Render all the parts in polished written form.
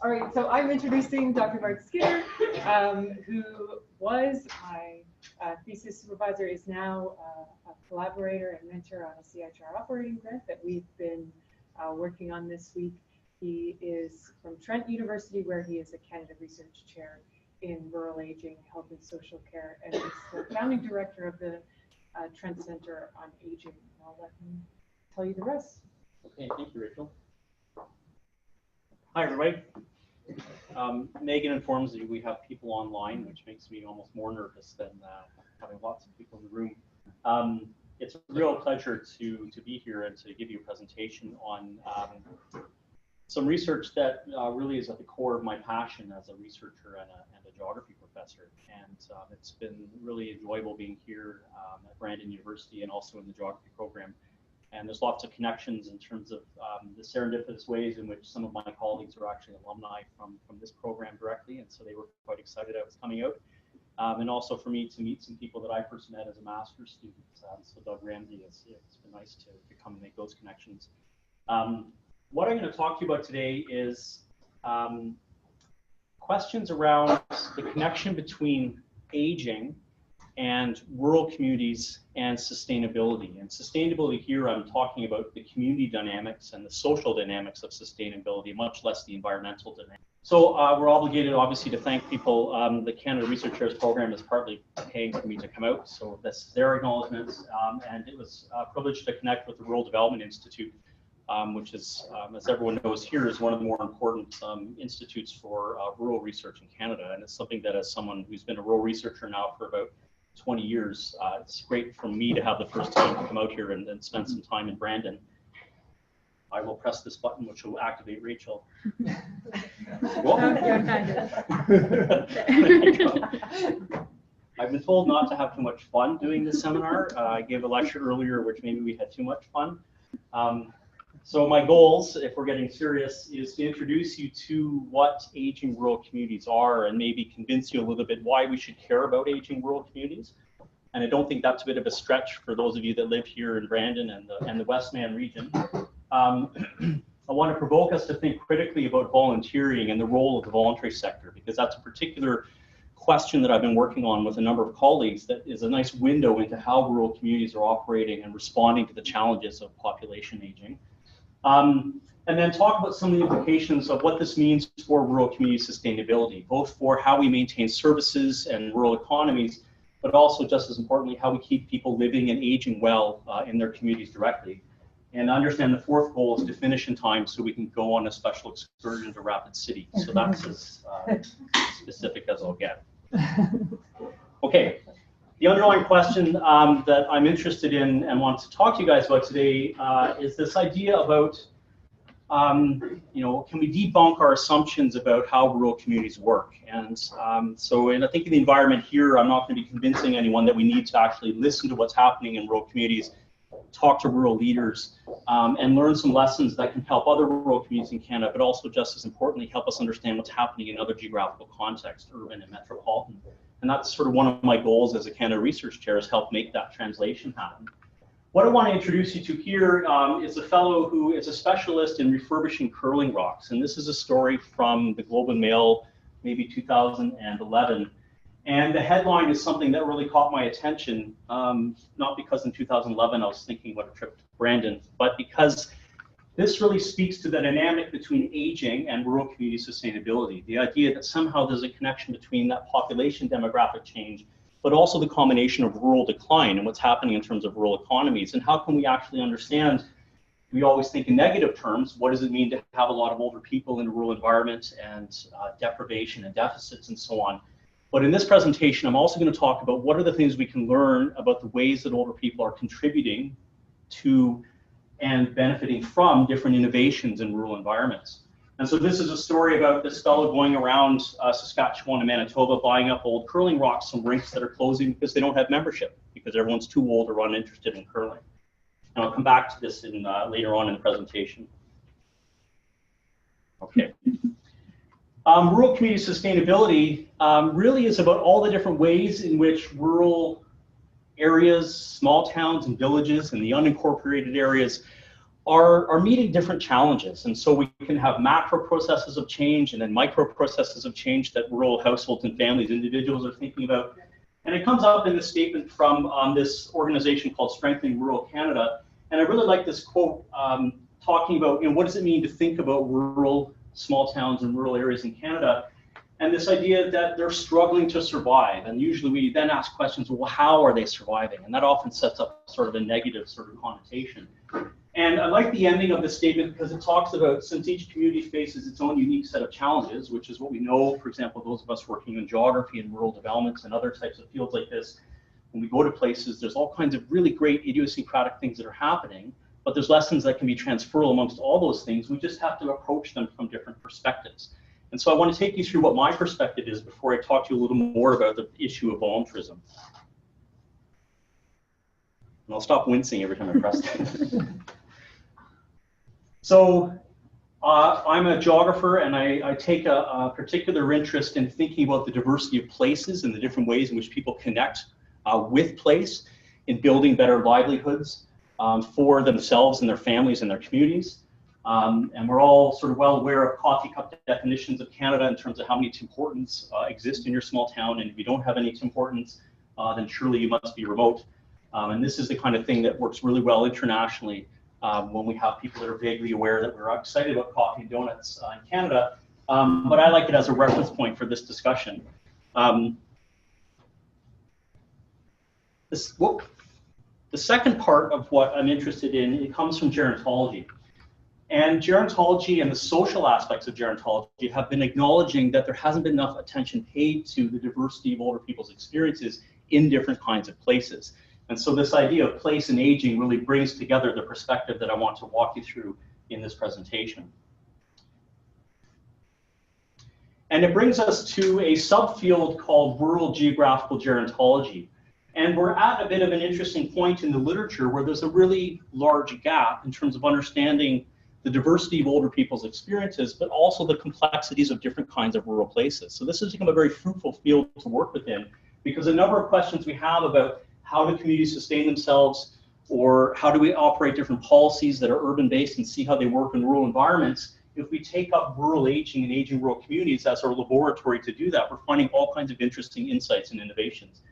All right, so I'm introducing Dr. Bart Skinner, who was my thesis supervisor, is now a collaborator and mentor on a CHR operating grant that we've been working on this week. He is from Trent University, where he is a Canada Research Chair in Rural Aging, Health and Social Care, and he's the founding director of the Trent Center on Aging. I'll let him tell you the rest. Okay, thank you, Rachel. Hi, everybody. Megan informs me we have people online, which makes me almost more nervous than having lots of people in the room. It's a real pleasure to be here and to give you a presentation on some research that really is at the core of my passion as a researcher and a geography professor. And it's been really enjoyable being here at Brandon University and also in the geography program. And there's lots of connections in terms of the serendipitous ways in which some of my colleagues are actually alumni from this program directly. And so they were quite excited I was coming out. And also for me to meet some people that I first met as a master's student. So Doug Ramsey, it's been nice to come and make those connections. What I'm going to talk to you about today is questions around the connection between aging and rural communities and sustainability. And sustainability here, I'm talking about the community dynamics and the social dynamics of sustainability, much less the environmental dynamics. So we're obligated, obviously, to thank people. The Canada Research Chairs program is partly paying for me to come out, so that's their acknowledgements. And it was a privilege to connect with the Rural Development Institute, which is, as everyone knows here, is one of the more important institutes for rural research in Canada. And it's something that, as someone who's been a rural researcher now for about 20 years, it's great for me to have the first time to come out here and spend some time in Brandon. I will press this button, which will activate Rachel. I've been told not to have too much fun doing this seminar. I gave a lecture earlier, which maybe we had too much fun. So my goals, if we're getting serious, is to introduce you to what aging rural communities are and maybe convince you a little bit why we should care about aging rural communities. And I don't think that's a bit of a stretch for those of you that live here in Brandon and the Westman region. I want to provoke us to think critically about volunteering and the role of the voluntary sector, because that's a particular question that I've been working on with a number of colleagues that is a nice window into how rural communities are operating and responding to the challenges of population aging. And then talk about some of the implications of what this means for rural community sustainability, both for how we maintain services and rural economies, but also, just as importantly, how we keep people living and aging well in their communities directly. And I understand the fourth goal is to finish in time so we can go on a special excursion to Rapid City. So that's as specific as I'll get. Okay, the underlying question that I'm interested in and want to talk to you guys about today is this idea about, you know, can we debunk our assumptions about how rural communities work? And so I think in the environment here, I'm not going to be convincing anyone that we need to actually listen to what's happening in rural communities, talk to rural leaders, and learn some lessons that can help other rural communities in Canada, but also, just as importantly, help us understand what's happening in other geographical contexts, urban and metropolitan. And that's sort of one of my goals as a Canada Research Chair, is help make that translation happen. What I want to introduce you to here is a fellow who is a specialist in refurbishing curling rocks. And this is a story from the Globe and Mail, maybe 2011. And the headline is something that really caught my attention, not because in 2011 I was thinking about a trip to Brandon, but because this really speaks to the dynamic between aging and rural community sustainability. The idea that somehow there's a connection between that population demographic change, but also the combination of rural decline and what's happening in terms of rural economies. And how can we actually understand, we always think in negative terms, what does it mean to have a lot of older people in a rural environment and deprivation and deficits and so on. But in this presentation, I'm also going to talk about what are the things we can learn about the ways that older people are contributing to and benefiting from different innovations in rural environments. And so this is a story about this fellow going around Saskatchewan and Manitoba buying up old curling rocks from rinks that are closing because they don't have membership, because everyone's too old or uninterested in curling. And I'll come back to this in, later on in the presentation. Okay. Rural community sustainability really is about all the different ways in which rural areas, small towns and villages, and the unincorporated areas are meeting different challenges. And so we can have macro processes of change and then micro processes of change that rural households and families, individuals are thinking about. And it comes up in this statement from this organization called Strengthening Rural Canada. And I really like this quote talking about, what does it mean to think about rural, small towns and rural areas in Canada? And this idea that they're struggling to survive. And usually we then ask questions, well, how are they surviving? And that often sets up sort of a negative sort of connotation. And I like the ending of the statement because it talks about, since each community faces its own unique set of challenges, which is what we know, for example, those of us working in geography and rural developments and other types of fields like this, when we go to places, there's all kinds of really great idiosyncratic things that are happening, but there's lessons that can be transferable amongst all those things. We just have to approach them from different perspectives. And so I want to take you through what my perspective is before I talk to you a little more about the issue of voluntarism. And I'll stop wincing every time I press it. So I'm a geographer, and I take a particular interest in thinking about the diversity of places and the different ways in which people connect with place in building better livelihoods for themselves and their families and their communities. And we're all sort of well aware of coffee cup definitions of Canada in terms of how many Tim Hortons exist in your small town. And if you don't have any Tim Hortons, then surely you must be remote. And this is the kind of thing that works really well internationally when we have people that are vaguely aware that we're excited about coffee and donuts in Canada. But I like it as a reference point for this discussion. The second part of what I'm interested in, it comes from gerontology. And gerontology and the social aspects of gerontology have been acknowledging that there hasn't been enough attention paid to the diversity of older people's experiences in different kinds of places. And so this idea of place and aging really brings together the perspective that I want to walk you through in this presentation. And it brings us to a subfield called rural geographical gerontology. And we're at a bit of an interesting point in the literature where there's a really large gap in terms of understanding the diversity of older people's experiences, but also the complexities of different kinds of rural places. So this has become a very fruitful field to work within, because a number of questions we have about how do communities sustain themselves, or how do we operate different policies that are urban-based and see how they work in rural environments. If we take up rural aging and aging rural communities as our laboratory to do that, we're finding all kinds of interesting insights and innovations.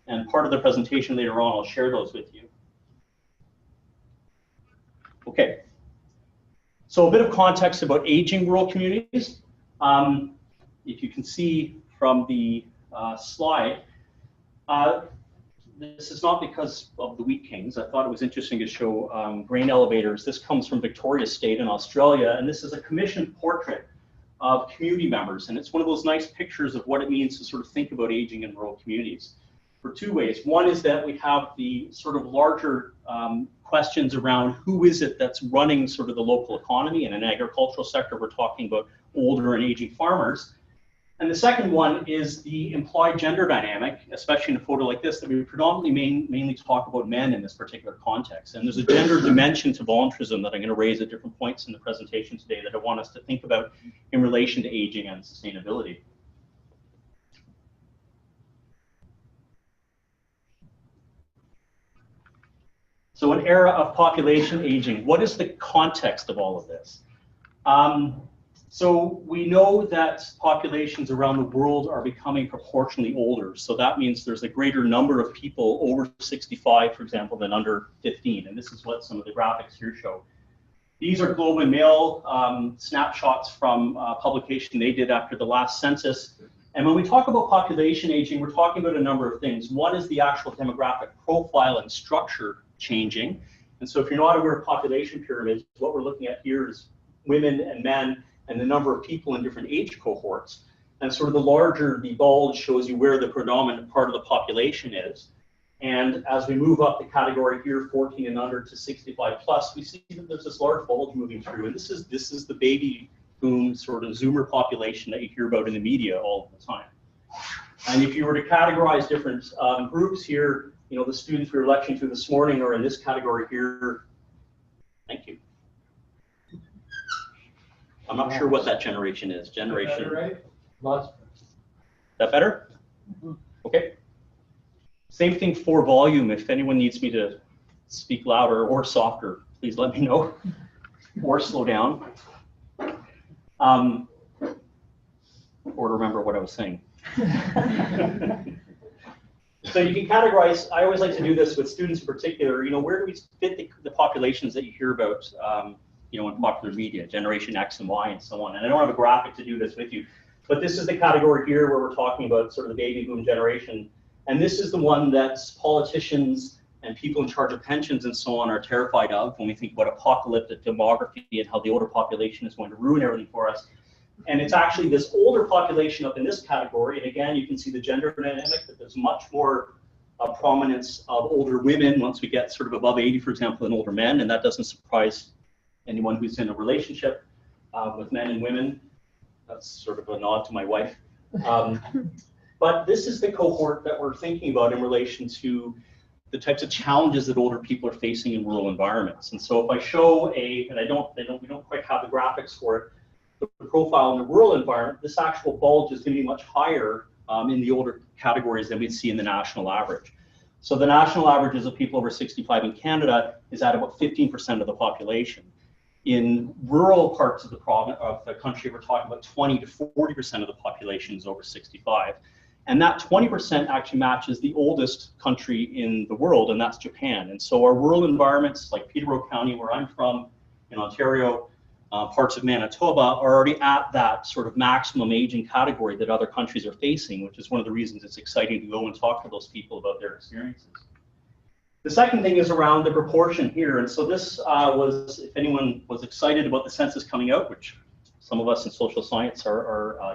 And part of the presentation later on, I'll share those with you. Okay. So a bit of context about aging rural communities. If you can see from the slide, this is not because of the Wheat Kings. I thought it was interesting to show grain elevators. This comes from Victoria State in Australia, and this is a commissioned portrait of community members. And it's one of those nice pictures of what it means to sort of think about aging in rural communities for two ways. One is that we have the sort of larger questions around who is it that's running sort of the local economy. In an agricultural sector, we're talking about older and aging farmers. And the second one is the implied gender dynamic, especially in a photo like this, that we predominantly mainly talk about men in this particular context. And there's a gender dimension to voluntarism that I'm going to raise at different points in the presentation today that I want us to think about in relation to aging and sustainability. So an era of population aging, what is the context of all of this? So we know that populations around the world are becoming proportionally older. So that means there's a greater number of people over 65, for example, than under 15. And this is what some of the graphics here show. These are Globe and Mail snapshots from a publication they did after the last census. And when we talk about population aging, we're talking about a number of things. One is the actual demographic profile and structure changing. And so if you're not aware of population pyramids, what we're looking at here is women and men and the number of people in different age cohorts. And sort of the larger the bulge shows you where the predominant part of the population is. And as we move up the category here, 14 and under to 65 plus, we see that there's this large bulge moving through. And this is the baby boom sort of Zoomer population that you hear about in the media all the time. And if you were to categorize different groups here, you know, the students we were lecturing to this morning are in this category here. Thank you. I'm not sure what that generation is. Generation. That better, right? Lots. That better? Okay. Same thing for volume. If anyone needs me to speak louder or softer, please let me know. or slow down, or remember what I was saying. So you can categorize, I always like to do this with students in particular, where do we fit the populations that you hear about, in popular media, Generation X and Y and so on. And I don't have a graphic to do this with you, but this is the category here where we're talking about sort of the baby boom generation. And this is the one that politicians and people in charge of pensions and so on are terrified of when we think about apocalyptic demography and how the older population is going to ruin everything for us. And it's actually this older population up in this category. And again, you can see the gender dynamic, that there's much more prominence of older women once we get sort of above 80, for example, than older men. And that doesn't surprise anyone who's in a relationship with men and women. That's sort of a nod to my wife. But this is the cohort that we're thinking about in relation to the types of challenges that older people are facing in rural environments. And so if I show we don't quite have the graphics for it, the profile in the rural environment, this actual bulge is going to be much higher in the older categories than we'd see in the national average. So the national averages of people over 65 in Canada is at about 15% of the population. In rural parts of the country, we're talking about 20 to 40% of the population is over 65. And that 20% actually matches the oldest country in the world, and that's Japan. And so our rural environments, like Peterborough County, where I'm from, in Ontario, parts of Manitoba, are already at that sort of maximum aging category that other countries are facing, which is one of the reasons it's exciting to go and talk to those people about their experiences. The second thing is around the proportion here. And so this was, if anyone was excited about the census coming out, which some of us in social science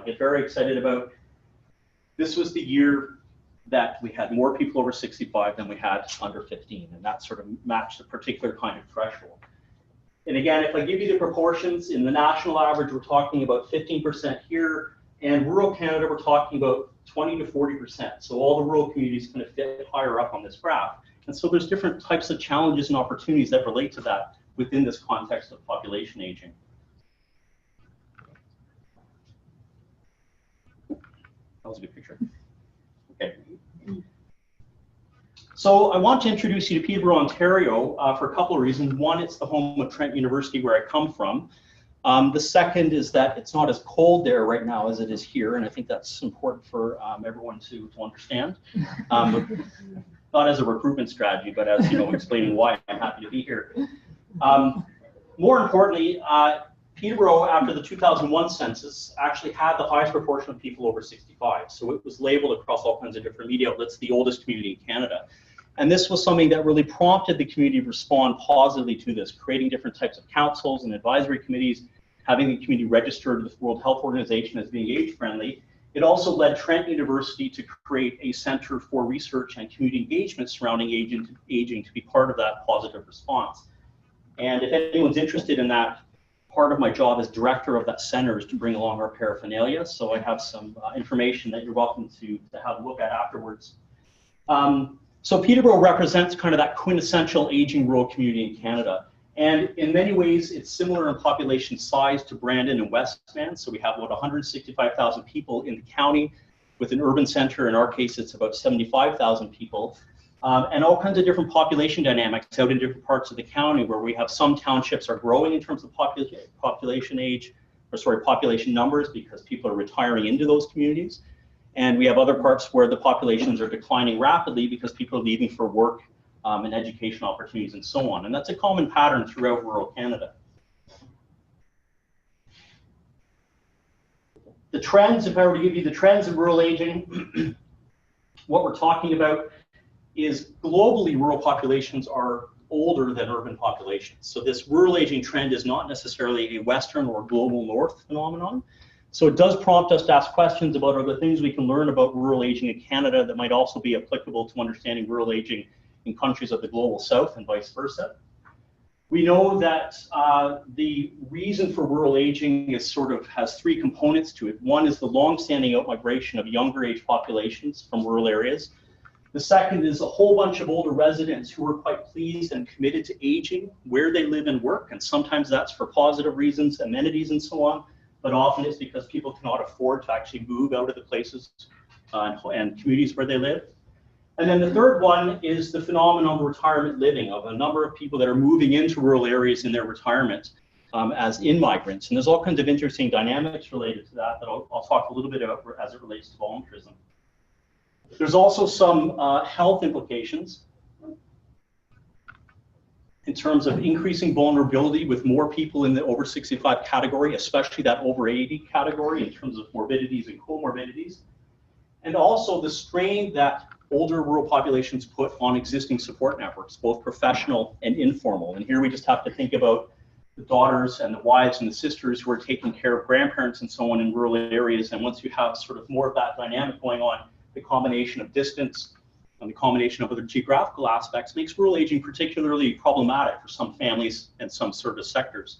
get very excited about, this was the year that we had more people over 65 than we had under 15, and that sort of matched a particular kind of threshold. And again, if I give you the proportions, in the national average, we're talking about 15% here, and rural Canada, we're talking about 20 to 40%. So all the rural communities kind of fit higher up on this graph. And so there's different types of challenges and opportunities that relate to that within this context of population aging. That was a good picture. Okay. So I want to introduce you to Peterborough, Ontario for a couple of reasons. One, it's the home of Trent University, where I come from. The second is that it's not as cold there right now as it is here, and I think that's important for everyone to understand. Not as a recruitment strategy, but as explaining why I'm happy to be here. More importantly, Peterborough, after the 2001 census, actually had the highest proportion of people over 65. So it was labeled across all kinds of different media outlets, the oldest community in Canada. And this was something that really prompted the community to respond positively to this, creating different types of councils and advisory committees, having the community registered with the World Health Organization as being age-friendly. It also led Trent University to create a center for research and community engagement surrounding aging to be part of that positive response. And if anyone's interested in that, part of my job as director of that center is to bring along our paraphernalia. So I have some information that you're welcome to have a look at afterwards. So Peterborough represents kind of that quintessential aging rural community in Canada. And in many ways, it's similar in population size to Brandon and Westman. So we have about 165,000 people in the county with an urban center. In our case, it's about 75,000 people. And all kinds of different population dynamics out in different parts of the county, where we have some townships are growing in terms of population numbers because people are retiring into those communities. And we have other parts where the populations are declining rapidly because people are leaving for work and education opportunities and so on. And that's a common pattern throughout rural Canada. The trends, if I were to give you the trends of rural aging, what we're talking about is globally rural populations are older than urban populations. So this rural aging trend is not necessarily a Western or global North phenomenon. So it does prompt us to ask questions about other things we can learn about rural aging in Canada that might also be applicable to understanding rural aging in countries of the global South and vice versa. We know that the reason for rural aging is has three components to it. One is the long-standing outmigration of younger age populations from rural areas. The second is a whole bunch of older residents who are quite pleased and committed to aging where they live and work. And sometimes that's for positive reasons, amenities and so on, but often it's because people cannot afford to actually move out of the places and communities where they live. And then the third one is the phenomenon of retirement living, of a number of people that are moving into rural areas in their retirement. as in-migrants. And there's all kinds of interesting dynamics related to that I'll talk a little bit about as it relates to voluntarism. There's also some health implications in terms of increasing vulnerability with more people in the over 65 category, especially that over 80 category in terms of morbidities and comorbidities. And also the strain that older rural populations put on existing support networks, both professional and informal. And here we just have to think about the daughters and the wives and the sisters who are taking care of grandparents and so on in rural areas. And once you have sort of more of that dynamic going on, the combination of distance and the combination of other geographical aspects makes rural aging particularly problematic for some families and some service sectors.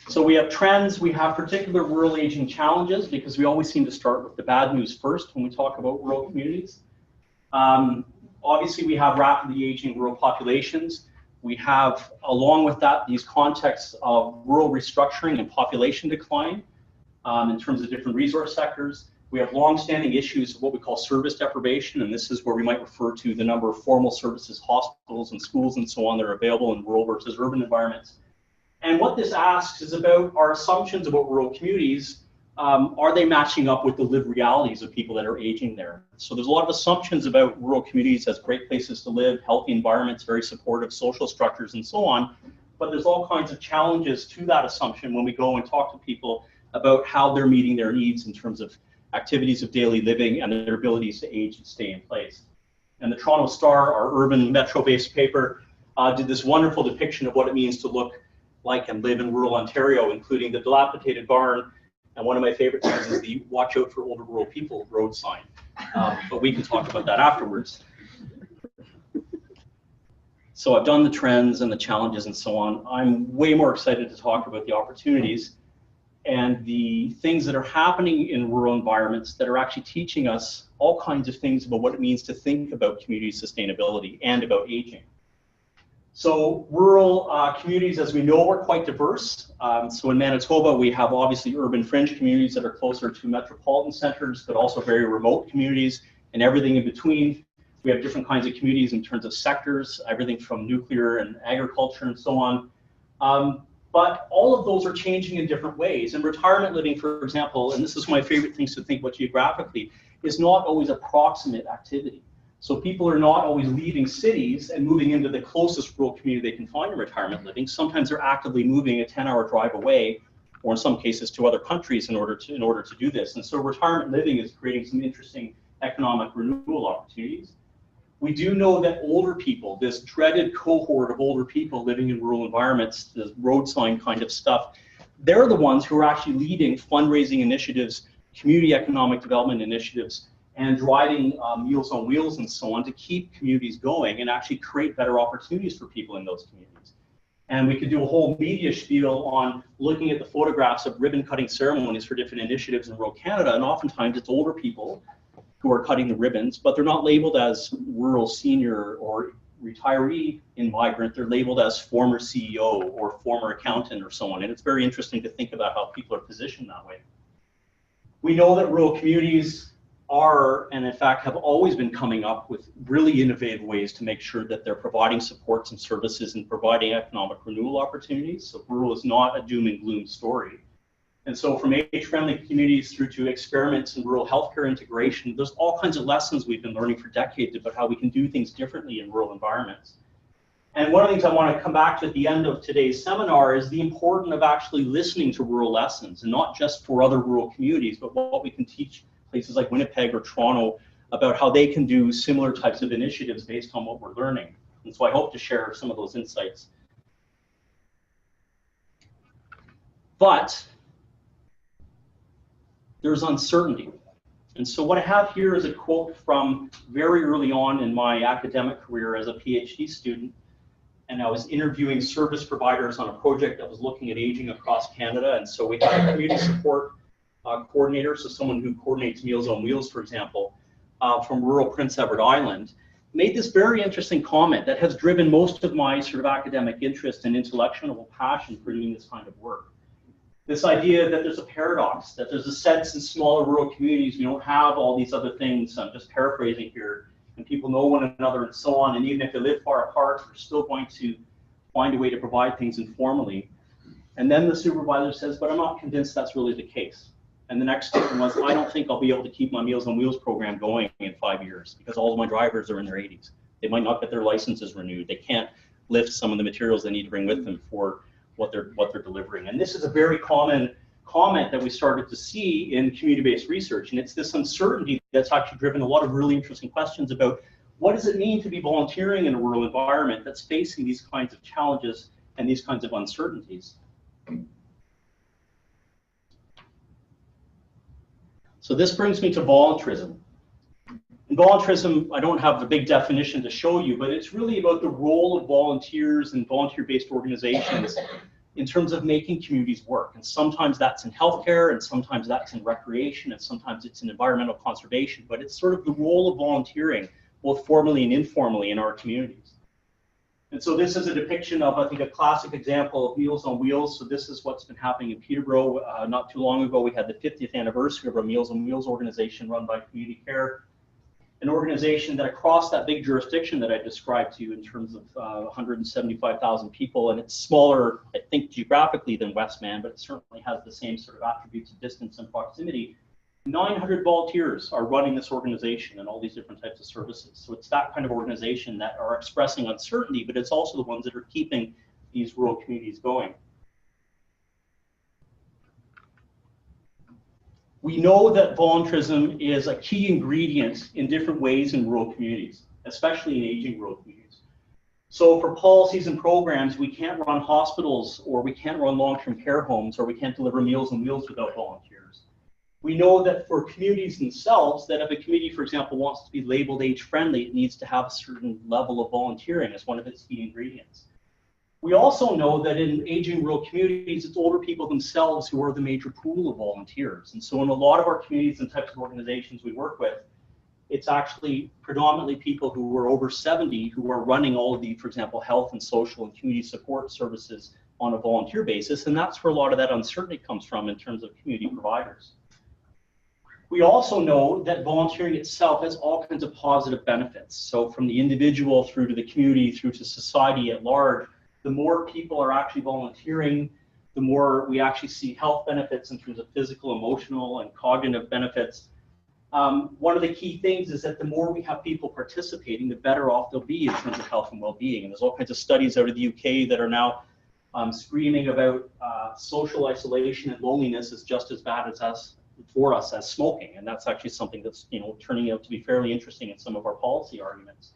So we have trends, we have particular rural aging challenges, because we always seem to start with the bad news first when we talk about rural communities. Obviously, we have rapidly aging rural populations. We have, along with that, these contexts of rural restructuring and population decline in terms of different resource sectors. We have longstanding issues of what we call service deprivation, and this is where we might refer to the number of formal services, hospitals and schools and so on that are available in rural versus urban environments. And what this asks is about our assumptions about rural communities. Are they matching up with the lived realities of people that are aging there? So there's a lot of assumptions about rural communities as great places to live, healthy environments, very supportive social structures and so on. But there's all kinds of challenges to that assumption when we go and talk to people about how they're meeting their needs in terms of activities of daily living and their abilities to age and stay in place. And the Toronto Star, our urban metro-based paper, did this wonderful depiction of what it means to look like and live in rural Ontario, including the dilapidated barn. And one of my favorite things is the "Watch out for older rural people" road sign. But we can talk about that afterwards. So I've done the trends and the challenges and so on. I'm way more excited to talk about the opportunities and the things that are happening in rural environments that are actually teaching us all kinds of things about what it means to think about community sustainability and about aging. So rural communities, as we know, are quite diverse. So in Manitoba, we have obviously urban fringe communities that are closer to metropolitan centers, but also very remote communities and everything in between. We have different kinds of communities in terms of sectors, everything from nuclear and agriculture and so on. But all of those are changing in different ways. And retirement living, for example, and this is my favorite things to think about geographically, is not always a proximate activity. So people are not always leaving cities and moving into the closest rural community they can find in retirement living. Sometimes they're actively moving a 10-hour drive away, or in some cases to other countries in order to do this. And so retirement living is creating some interesting economic renewal opportunities. We do know that older people, this dreaded cohort of older people living in rural environments, the road sign kind of stuff, they're the ones who are actually leading fundraising initiatives, community economic development initiatives, and driving Meals on Wheels and so on to keep communities going and actually create better opportunities for people in those communities. And we could do a whole media spiel on looking at the photographs of ribbon cutting ceremonies for different initiatives in rural Canada, and oftentimes it's older people who are cutting the ribbons, but they're not labeled as rural senior or retiree in migrant, they're labeled as former CEO or former accountant or so on. And it's very interesting to think about how people are positioned that way. We know that rural communities are, and in fact have always been coming up with really innovative ways to make sure that they're providing supports and services and providing economic renewal opportunities. So rural is not a doom and gloom story. And so from age-friendly communities through to experiments in rural healthcare integration, there's all kinds of lessons we've been learning for decades about how we can do things differently in rural environments. And one of the things I want to come back to at the end of today's seminar is the importance of actually listening to rural lessons, and not just for other rural communities, but what we can teach places like Winnipeg or Toronto about how they can do similar types of initiatives based on what we're learning. And so I hope to share some of those insights. But there's uncertainty. And so what I have here is a quote from very early on in my academic career as a PhD student. And I was interviewing service providers on a project that was looking at aging across Canada. And so we had a community support coordinator, so someone who coordinates Meals on Wheels, for example, from rural Prince Edward Island, made this very interesting comment that has driven most of my sort of academic interest and intellectual passion for doing this kind of work. This idea that there's a paradox, that there's a sense in smaller rural communities we don't have all these other things, I'm just paraphrasing here, and people know one another and so on, and even if they live far apart, we're still going to find a way to provide things informally. And then the supervisor says, but I'm not convinced that's really the case. And the next statement was, I don't think I'll be able to keep my Meals on Wheels program going in 5 years because all of my drivers are in their 80s. They might not get their licenses renewed. They can't lift some of the materials they need to bring with them for what they're delivering. And this is a very common comment that we started to see in community-based research. And it's this uncertainty that's actually driven a lot of really interesting questions about what does it mean to be volunteering in a rural environment that's facing these kinds of challenges and these kinds of uncertainties. So this brings me to voluntarism. In voluntarism, I don't have the big definition to show you, but it's really about the role of volunteers and volunteer-based organizations in terms of making communities work. And sometimes that's in healthcare, and sometimes that's in recreation, and sometimes it's in environmental conservation. But it's sort of the role of volunteering, both formally and informally, in our communities. And so this is a depiction of, I think, a classic example of Meals on Wheels. So this is what's been happening in Peterborough. Not too long ago, we had the 50th anniversary of our Meals on Wheels organization run by Community Care, an organization that across that big jurisdiction that I described to you in terms of 175,000 people, and it's smaller, I think, geographically than Westman, but it certainly has the same sort of attributes of distance and proximity. 900 volunteers are running this organization and all these different types of services. So it's that kind of organization that are expressing uncertainty, but it's also the ones that are keeping these rural communities going. We know that voluntarism is a key ingredient in different ways in rural communities, especially in aging rural communities. So for policies and programs, we can't run hospitals, or we can't run long-term care homes, or we can't deliver Meals on Wheels without volunteers. We know that for communities themselves, that if a community, for example, wants to be labeled age-friendly, it needs to have a certain level of volunteering as one of its key ingredients. We also know that in aging rural communities, it's older people themselves who are the major pool of volunteers. And so in a lot of our communities and types of organizations we work with, it's actually predominantly people who are over 70 who are running all of the, for example, health and social and community support services on a volunteer basis. And that's where a lot of that uncertainty comes from in terms of community providers. We also know that volunteering itself has all kinds of positive benefits. So from the individual through to the community, through to society at large, the more people are actually volunteering, the more we actually see health benefits in terms of physical, emotional, and cognitive benefits. One of the key things is that the more we have people participating, the better off they'll be in terms of health and well-being. And there's all kinds of studies out of the UK that are now screaming about social isolation and loneliness is just as bad for us as smoking, and that's actually something that's turning out to be fairly interesting in some of our policy arguments.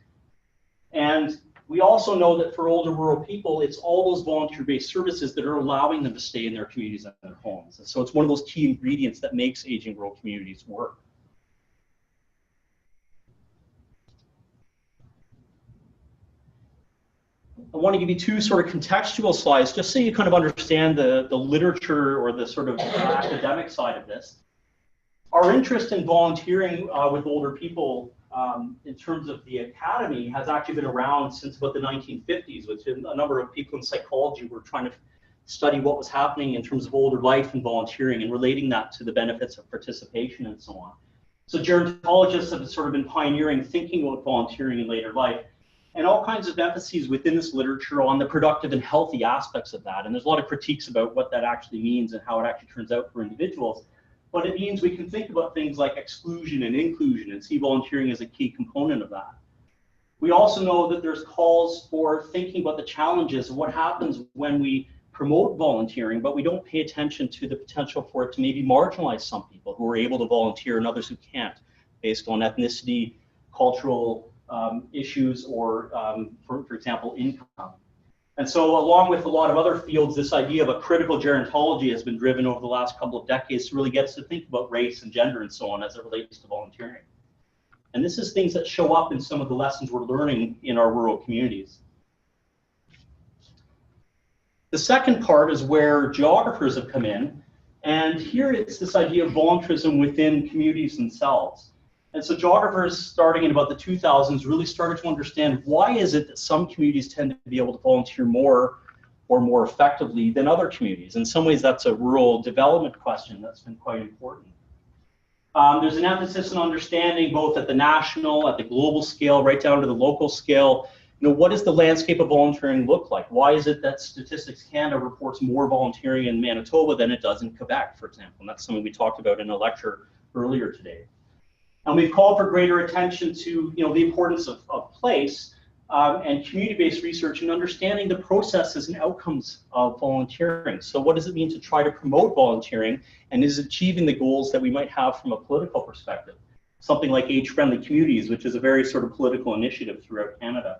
And we also know that for older rural people, it's all those volunteer-based services that are allowing them to stay in their communities and their homes. And so it's one of those key ingredients that makes aging rural communities work. I want to give you two sort of contextual slides just so you kind of understand the literature or the sort of academic side of this. Our interest in volunteering with older people in terms of the academy has actually been around since about the 1950s, which a number of people in psychology were trying to study what was happening in terms of older life and volunteering and relating that to the benefits of participation and so on. So gerontologists have sort of been pioneering thinking about volunteering in later life, and all kinds of emphases within this literature on the productive and healthy aspects of that. And there's a lot of critiques about what that actually means and how it actually turns out for individuals. But it means we can think about things like exclusion and inclusion and see volunteering as a key component of that. We also know that there's calls for thinking about the challenges of what happens when we promote volunteering, but we don't pay attention to the potential for it to maybe marginalize some people who are able to volunteer and others who can't, based on ethnicity, cultural issues, or, for example, income. And so along with a lot of other fields, this idea of a critical gerontology has been driven over the last couple of decades to really get us to think about race and gender and so on as it relates to volunteering. And this is things that show up in some of the lessons we're learning in our rural communities. The second part is where geographers have come in. And here it's this idea of voluntarism within communities themselves. And so geographers, starting in about the 2000s, really started to understand why is it that some communities tend to be able to volunteer more or more effectively than other communities? In some ways, that's a rural development question that's been quite important. There's an emphasis on understanding both at the national, at the global scale, right down to the local scale. What does the landscape of volunteering look like? Why is it that Statistics Canada reports more volunteering in Manitoba than it does in Quebec, for example? And that's something we talked about in a lecture earlier today. And we've called for greater attention to the importance of place and community-based research and understanding the processes and outcomes of volunteering. So what does it mean to try to promote volunteering, and is it achieving the goals that we might have from a political perspective? Something like age-friendly communities, which is a very sort of political initiative throughout Canada.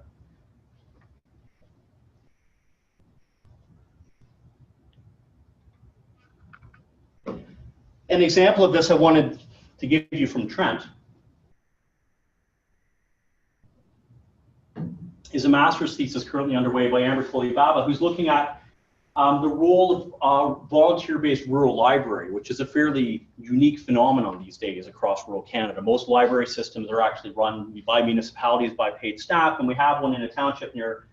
An example of this I wanted to give you from Trent is a master's thesis currently underway by Amber Baba, who's looking at the role of volunteer-based rural library, which is a fairly unique phenomenon these days across rural Canada. Most library systems are actually run by municipalities, by paid staff, and we have one in a township near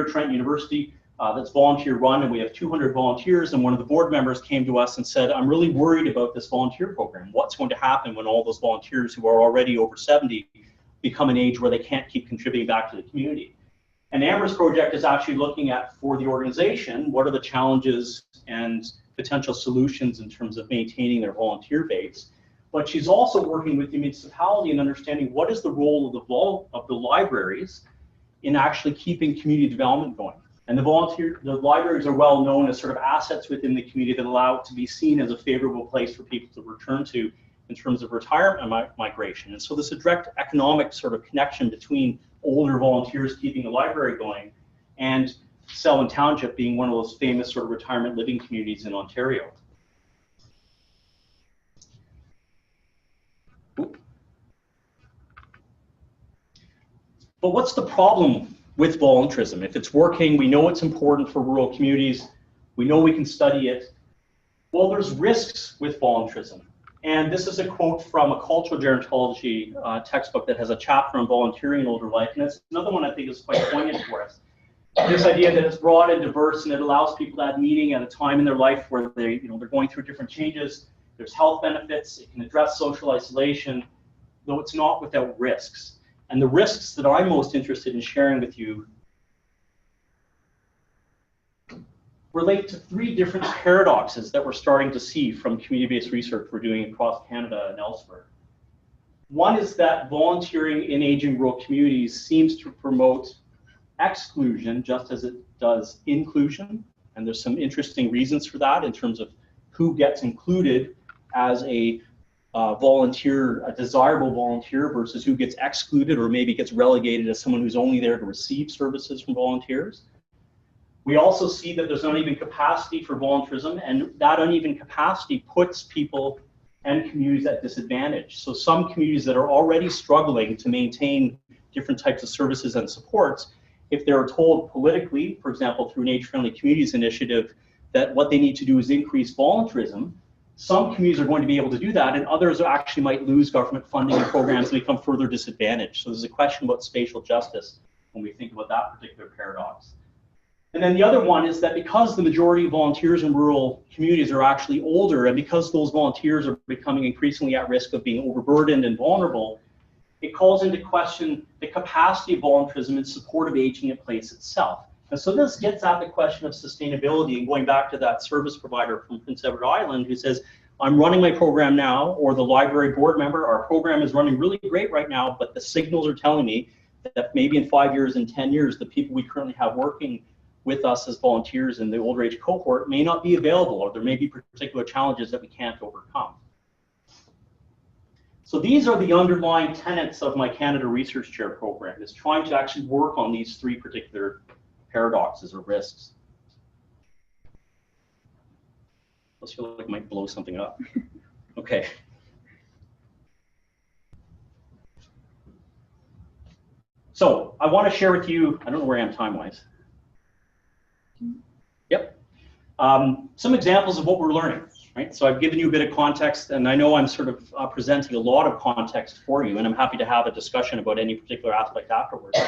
Trent University that's volunteer run, and we have 200 volunteers, and one of the board members came to us and said, I'm really worried about this volunteer program. What's going to happen when all those volunteers who are already over 70 become an age where they can't keep contributing back to the community? And Amber's project is actually looking at, for the organization, what are the challenges and potential solutions in terms of maintaining their volunteer base. But she's also working with the municipality and understanding what is the role of the libraries in actually keeping community development going. And the libraries are well known as sort of assets within the community that allow it to be seen as a favorable place for people to return to in terms of retirement migration. And so there's a direct economic sort of connection between older volunteers keeping the library going and Selwyn Township being one of those famous sort of retirement living communities in Ontario. But what's the problem with volunteerism? If it's working, we know it's important for rural communities, we know we can study it. Well, there's risks with volunteerism. And this is a quote from a cultural gerontology textbook that has a chapter on volunteering in older life. And it's another one I think is quite poignant for us. This idea that it's broad and diverse and it allows people to have meaning at a time in their life where they're going through different changes. There's health benefits, it can address social isolation, though it's not without risks. And the risks that I'm most interested in sharing with you relate to three different paradoxes that we're starting to see from community-based research we're doing across Canada and elsewhere. One is that volunteering in aging rural communities seems to promote exclusion just as it does inclusion. And there's some interesting reasons for that in terms of who gets included as a volunteer, a desirable volunteer, versus who gets excluded or maybe gets relegated as someone who's only there to receive services from volunteers. We also see that there's uneven capacity for volunteerism, and that uneven capacity puts people and communities at disadvantage. So some communities that are already struggling to maintain different types of services and supports, if they're told politically, for example, through an age-friendly communities initiative, that what they need to do is increase volunteerism, some communities are going to be able to do that, and others actually might lose government funding and programs and become further disadvantaged. So there's a question about spatial justice when we think about that particular paradox. And then the other one is that because the majority of volunteers in rural communities are actually older, and because those volunteers are becoming increasingly at risk of being overburdened and vulnerable, it calls into question the capacity of volunteerism in support of aging in place itself. And so this gets at the question of sustainability, and going back to that service provider from Prince Edward Island who says, I'm running my program now, or the library board member, our program is running really great right now, but the signals are telling me that maybe in 5 years and 10 years, the people we currently have working with us as volunteers in the older age cohort may not be available, or there may be particular challenges that we can't overcome. So these are the underlying tenets of my Canada Research Chair program, is trying to actually work on these three particular paradoxes or risks. I feel like I might blow something up. Okay. So I want to share with you, I don't know where I am time-wise. Yep. Some examples of what we're learning. Right? So I've given you a bit of context, and I know I'm sort of presenting a lot of context for you, and I'm happy to have a discussion about any particular aspect afterwards.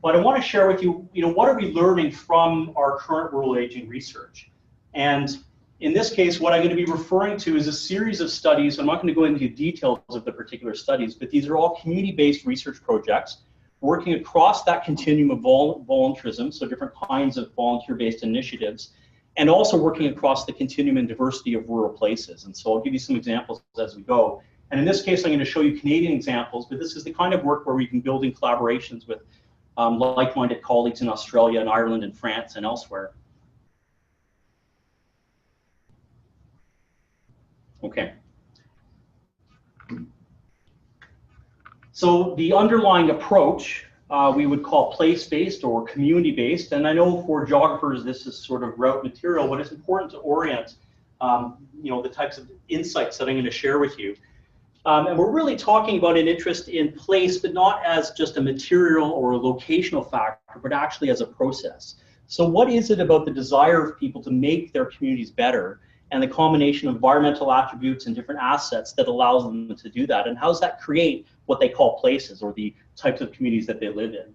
But I want to share with you, what are we learning from our current rural aging research? And in this case, what I'm going to be referring to is a series of studies. I'm not going to go into details of the particular studies, but these are all community-based research projects working across that continuum of voluntarism, so different kinds of volunteer-based initiatives, and also working across the continuum and diversity of rural places. And so I'll give you some examples as we go. And in this case, I'm going to show you Canadian examples, but this is the kind of work where we can build in collaborations with like-minded colleagues in Australia and Ireland and France and elsewhere. Okay. So the underlying approach we would call place-based or community-based, and I know for geographers this is sort of route material, but it's important to orient the types of insights that I'm going to share with you. And we're really talking about an interest in place, but not as just a material or a locational factor, but actually as a process. So what is it about the desire of people to make their communities better and the combination of environmental attributes and different assets that allows them to do that? And how does that create what they call places or the types of communities that they live in?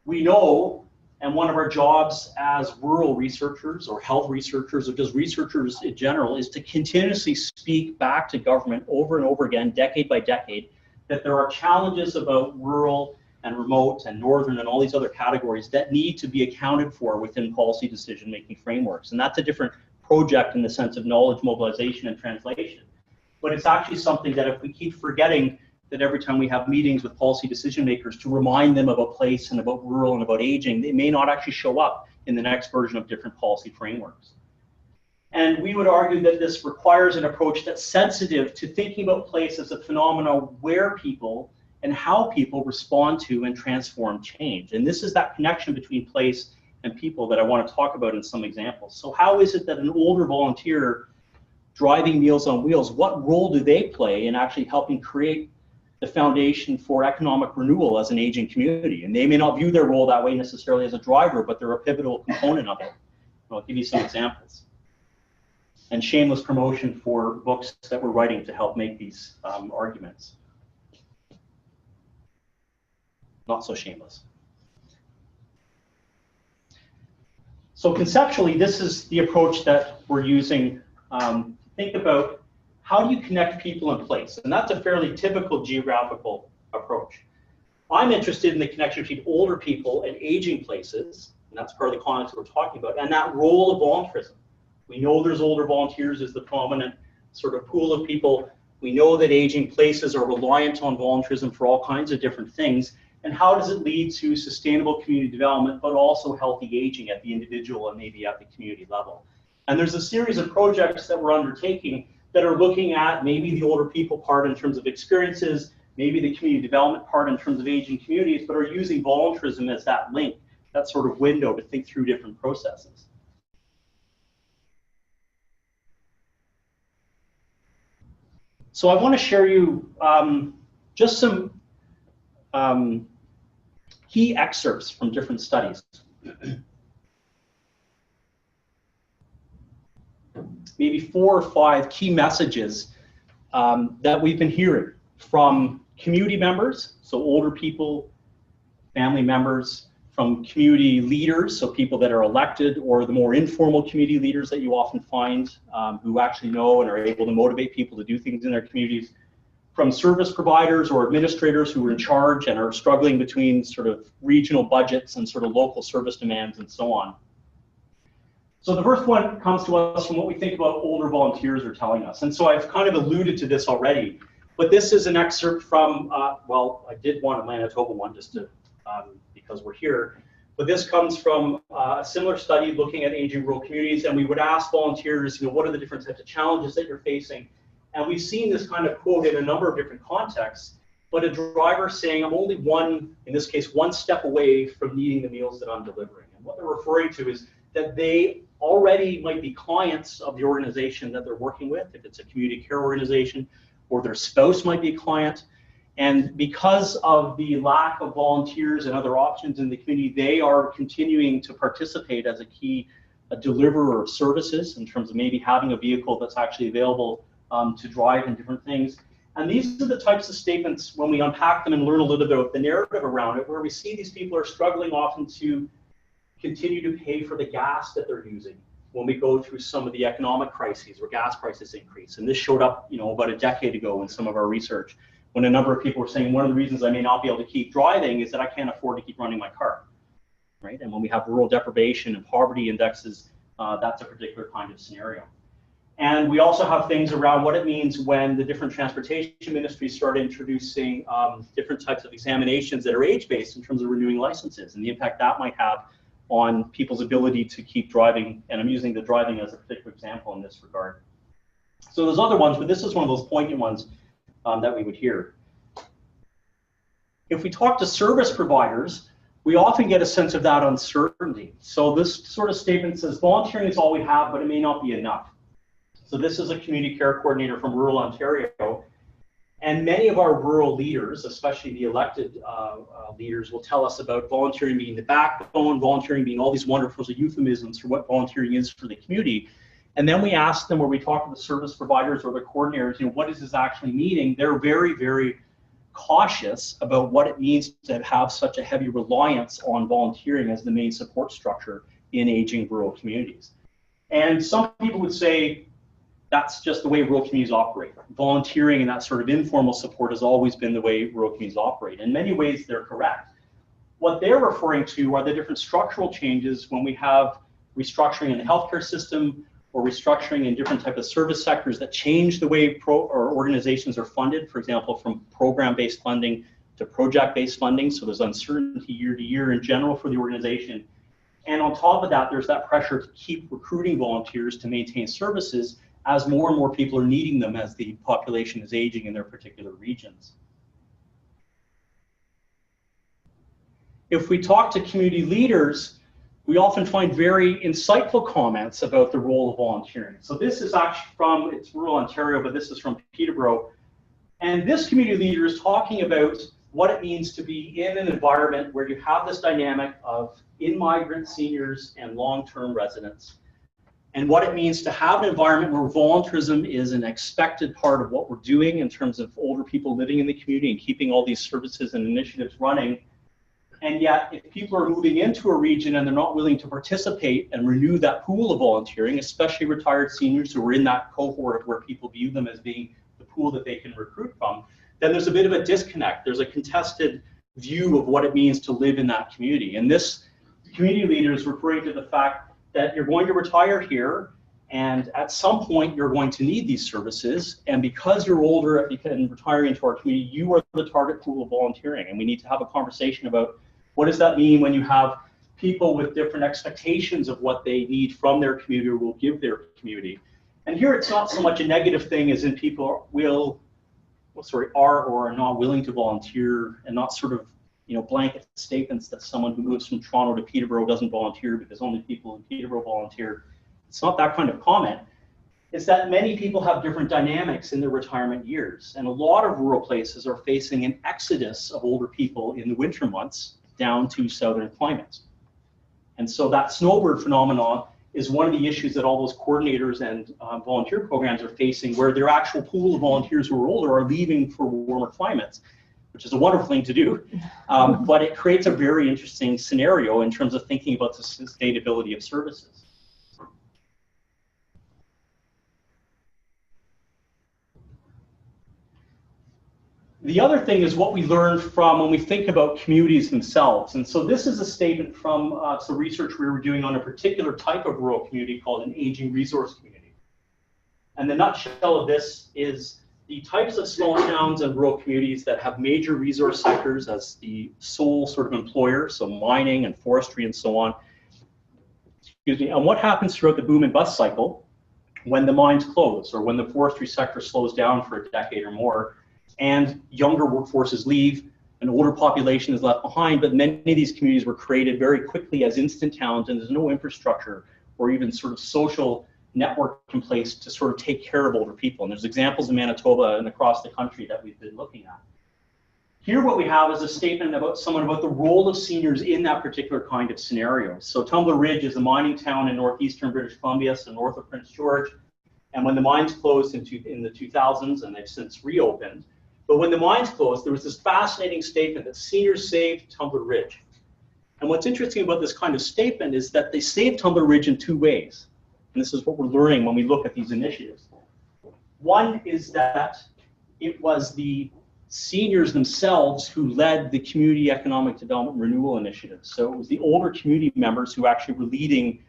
We know, and one of our jobs as rural researchers or health researchers or just researchers in general is to continuously speak back to government over and over again, decade by decade, that there are challenges about rural and remote and northern and all these other categories that need to be accounted for within policy decision-making frameworks. And that's a different project in the sense of knowledge mobilization and translation. But it's actually something that if we keep forgetting that every time we have meetings with policy decision makers to remind them about place and about rural and about aging, they may not actually show up in the next version of different policy frameworks. And we would argue that this requires an approach that's sensitive to thinking about place as a phenomenon where people and how people respond to and transform change. And this is that connection between place and people that I want to talk about in some examples. So how is it that an older volunteer driving Meals on Wheels, what role do they play in actually helping create the foundation for economic renewal as an aging community? And they may not view their role that way necessarily as a driver, but they're a pivotal component of it. I'll give you some examples. And shameless promotion for books that we're writing to help make these arguments. Not so shameless. So conceptually, this is the approach that we're using. Think about how do you connect people in place? And that's a fairly typical geographical approach. I'm interested in the connection between older people and aging places, and that's part of the context we're talking about, and that role of volunteerism. We know there's older volunteers as the prominent sort of pool of people. We know that aging places are reliant on volunteerism for all kinds of different things. And how does it lead to sustainable community development, but also healthy aging at the individual and maybe at the community level? And there's a series of projects that we're undertaking that are looking at maybe the older people part in terms of experiences, maybe the community development part in terms of aging communities, but are using volunteerism as that link, that sort of window to think through different processes. So I want to share you just some key excerpts from different studies. Maybe 4 or 5 key messages that we've been hearing from community members, so older people, family members, from community leaders, so people that are elected, or the more informal community leaders that you often find who actually know and are able to motivate people to do things in their communities, from service providers or administrators who are in charge and are struggling between sort of regional budgets and sort of local service demands and so on. So the first one comes to us from what we think about older volunteers are telling us. And so I've kind of alluded to this already, but this is an excerpt from, well, I did want a Manitoba one just to, because we're here, but this comes from a similar study looking at aging rural communities, and we would ask volunteers, what are the different types of challenges that you're facing? And we've seen this kind of quote in a number of different contexts, but a driver saying, I'm only one, in this case, one step away from needing the meals that I'm delivering. And what they're referring to is that they already might be clients of the organization that they're working with, if it's a community care organization, or their spouse might be a client. And because of the lack of volunteers and other options in the community, they are continuing to participate as a key a deliverer of services in terms of maybe having a vehicle that's actually available to drive and different things. And these are the types of statements, when we unpack them and learn a little bit about the narrative around it, where we see these people are struggling often to continue to pay for the gas that they're using when we go through some of the economic crises where gas prices increase. And this showed up, about a decade ago in some of our research, when a number of people were saying one of the reasons I may not be able to keep driving is that I can't afford to keep running my car, right? And when we have rural deprivation and poverty indexes, that's a particular kind of scenario. And we also have things around what it means when the different transportation ministries start introducing different types of examinations that are age-based in terms of renewing licenses and the impact that might have on people's ability to keep driving. And I'm using the driving as a particular example in this regard. So there's other ones, but this is one of those poignant ones that we would hear. If we talk to service providers, we often get a sense of that uncertainty. So this sort of statement says volunteering is all we have, but it may not be enough. So this is a community care coordinator from rural Ontario. And many of our rural leaders, especially the elected leaders, will tell us about volunteering being the backbone, volunteering being all these wonderful euphemisms for what volunteering is for the community. And then we ask them, or we talk to the service providers or the coordinators, what is this actually meaning? They're very, very cautious about what it means to have such a heavy reliance on volunteering as the main support structure in aging rural communities. And some people would say that's just the way rural communities operate. Volunteering and that sort of informal support has always been the way rural communities operate. In many ways, they're correct. What they're referring to are the different structural changes when we have restructuring in the healthcare system, or restructuring in different types of service sectors that change the way organizations are funded, for example, from program-based funding to project-based funding. So there's uncertainty year to year in general for the organization. And on top of that, there's that pressure to keep recruiting volunteers to maintain services as more and more people are needing them as the population is aging in their particular regions. If we talk to community leaders, we often find very insightful comments about the role of volunteering. So this is actually it's rural Ontario, but this is from Peterborough. And this community leader is talking about what it means to be in an environment where you have this dynamic of in-migrant seniors and long-term residents, and what it means to have an environment where volunteerism is an expected part of what we're doing in terms of older people living in the community and keeping all these services and initiatives running. And yet, if people are moving into a region and they're not willing to participate and renew that pool of volunteering, especially retired seniors who are in that cohort where people view them as being the pool that they can recruit from, then there's a bit of a disconnect. There's a contested view of what it means to live in that community. And this community leader is referring to the fact that you're going to retire here, and at some point you're going to need these services, and because you're older and retiring into our community, you are the target pool of volunteering, and we need to have a conversation about what does that mean when you have people with different expectations of what they need from their community or will give their community. And here it's not so much a negative thing as in people are or are not willing to volunteer, and not sort of blanket statements that someone who moves from Toronto to Peterborough doesn't volunteer because only people in Peterborough volunteer. It's not that kind of comment. It's that many people have different dynamics in their retirement years, and a lot of rural places are facing an exodus of older people in the winter months down to southern climates. And so that snowbird phenomenon is one of the issues that all those coordinators and volunteer programs are facing, where their actual pool of volunteers who are older are leaving for warmer climates, which is a wonderful thing to do, but it creates a very interesting scenario in terms of thinking about the sustainability of services. The other thing is what we learned from when we think about communities themselves. And so this is a statement from some research we were doing on a particular type of rural community called an aging resource community. And the nutshell of this is the types of small towns and rural communities that have major resource sectors as the sole sort of employer, so mining and forestry and so on. Excuse me. And what happens throughout the boom and bust cycle when the mines close or when the forestry sector slows down for a decade or more, and younger workforces leave, an older population is left behind, but many of these communities were created very quickly as instant towns, and there's no infrastructure or even sort of social network in place to sort of take care of older people. And there's examples in Manitoba and across the country that we've been looking at. Here what we have is a statement about the role of seniors in that particular kind of scenario. So Tumbler Ridge is a mining town in northeastern British Columbia, so north of Prince George. And when the mines closed in the 2000s, and they've since reopened, but when the mines closed, there was this fascinating statement that seniors saved Tumbler Ridge. And what's interesting about this kind of statement is that they saved Tumbler Ridge in two ways. And this is what we're learning when we look at these initiatives. One is that it was the seniors themselves who led the Community Economic Development Renewal Initiative. So it was the older community members who actually were leading,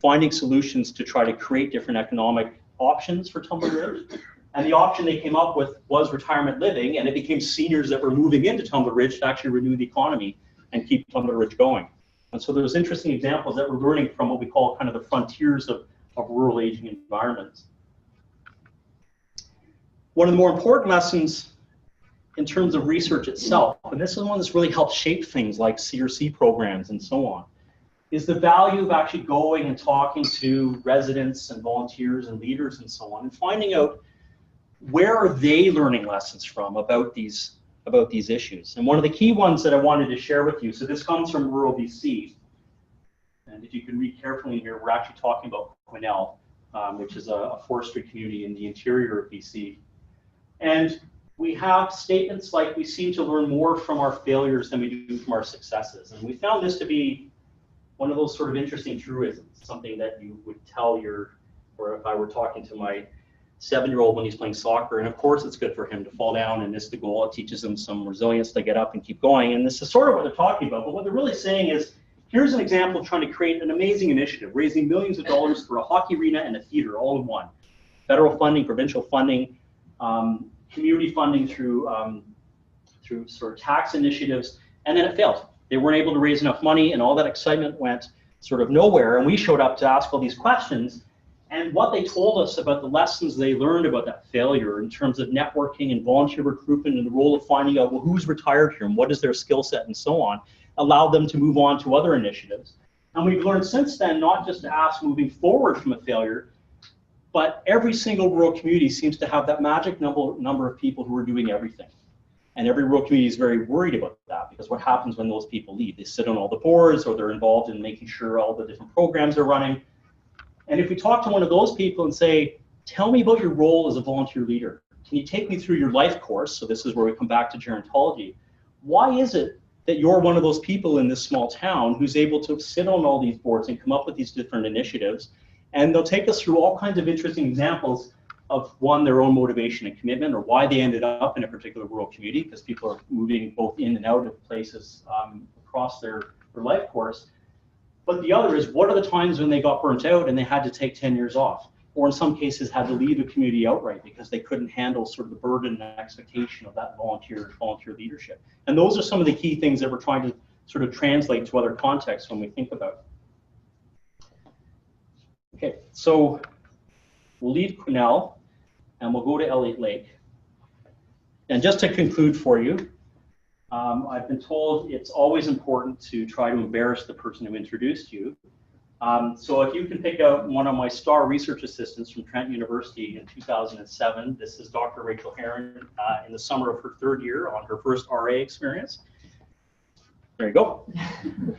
finding solutions to try to create different economic options for Tumbler Ridge. And the option they came up with was retirement living, and it became seniors that were moving into Tumbler Ridge to actually renew the economy and keep Tumbler Ridge going. And so there's interesting examples that we're learning from what we call kind of the frontiers of rural aging environments. One of the more important lessons in terms of research itself, and this is one that's really helped shape things like CRC programs and so on, is the value of actually going and talking to residents and volunteers and leaders and so on, and finding out where are they learning lessons from about these issues. And one of the key ones that I wanted to share with you, so this comes from rural BC, and if you can read carefully in here, we're actually talking about Quesnel, which is a forestry community in the interior of BC. And we have statements like, we seem to learn more from our failures than we do from our successes. And we found this to be one of those sort of interesting truisms, something that you would tell or if I were talking to my 7-year-old when he's playing soccer, and of course it's good for him to fall down and miss the goal. It teaches him some resilience to get up and keep going. And this is sort of what they're talking about. But what they're really saying is, here's an example of trying to create an amazing initiative, raising millions of dollars for a hockey arena and a theater all in one. Federal funding, provincial funding, community funding through sort of tax initiatives, and then it failed. They weren't able to raise enough money, and all that excitement went sort of nowhere. And we showed up to ask all these questions, and what they told us about the lessons they learned about that failure in terms of networking and volunteer recruitment and the role of finding out, well, who's retired here and what is their skill set and so on, allowed them to move on to other initiatives. And we've learned since then not just to ask moving forward from a failure, but every single rural community seems to have that magic number of people who are doing everything. And every rural community is very worried about that, because what happens when those people leave? They sit on all the boards, or they're involved in making sure all the different programs are running. And if we talk to one of those people and say, tell me about your role as a volunteer leader. Can you take me through your life course? So this is where we come back to gerontology. Why is it that you're one of those people in this small town who's able to sit on all these boards and come up with these different initiatives? And they'll take us through all kinds of interesting examples of, one, their own motivation and commitment, or why they ended up in a particular rural community, because people are moving both in and out of places across their life course. But the other is, what are the times when they got burnt out and they had to take 10 years off, or in some cases had to leave the community outright because they couldn't handle sort of the burden and expectation of that volunteer leadership. And those are some of the key things that we're trying to sort of translate to other contexts when we think about it. Okay, so we'll leave Quesnel and we'll go to Elliott Lake. And just to conclude for you, I've been told it's always important to try to embarrass the person who introduced you. So if you can pick out one of my star research assistants from Trent University in 2007, this is Dr. Rachel Heron in the summer of her 3rd year on her first RA experience. There you go.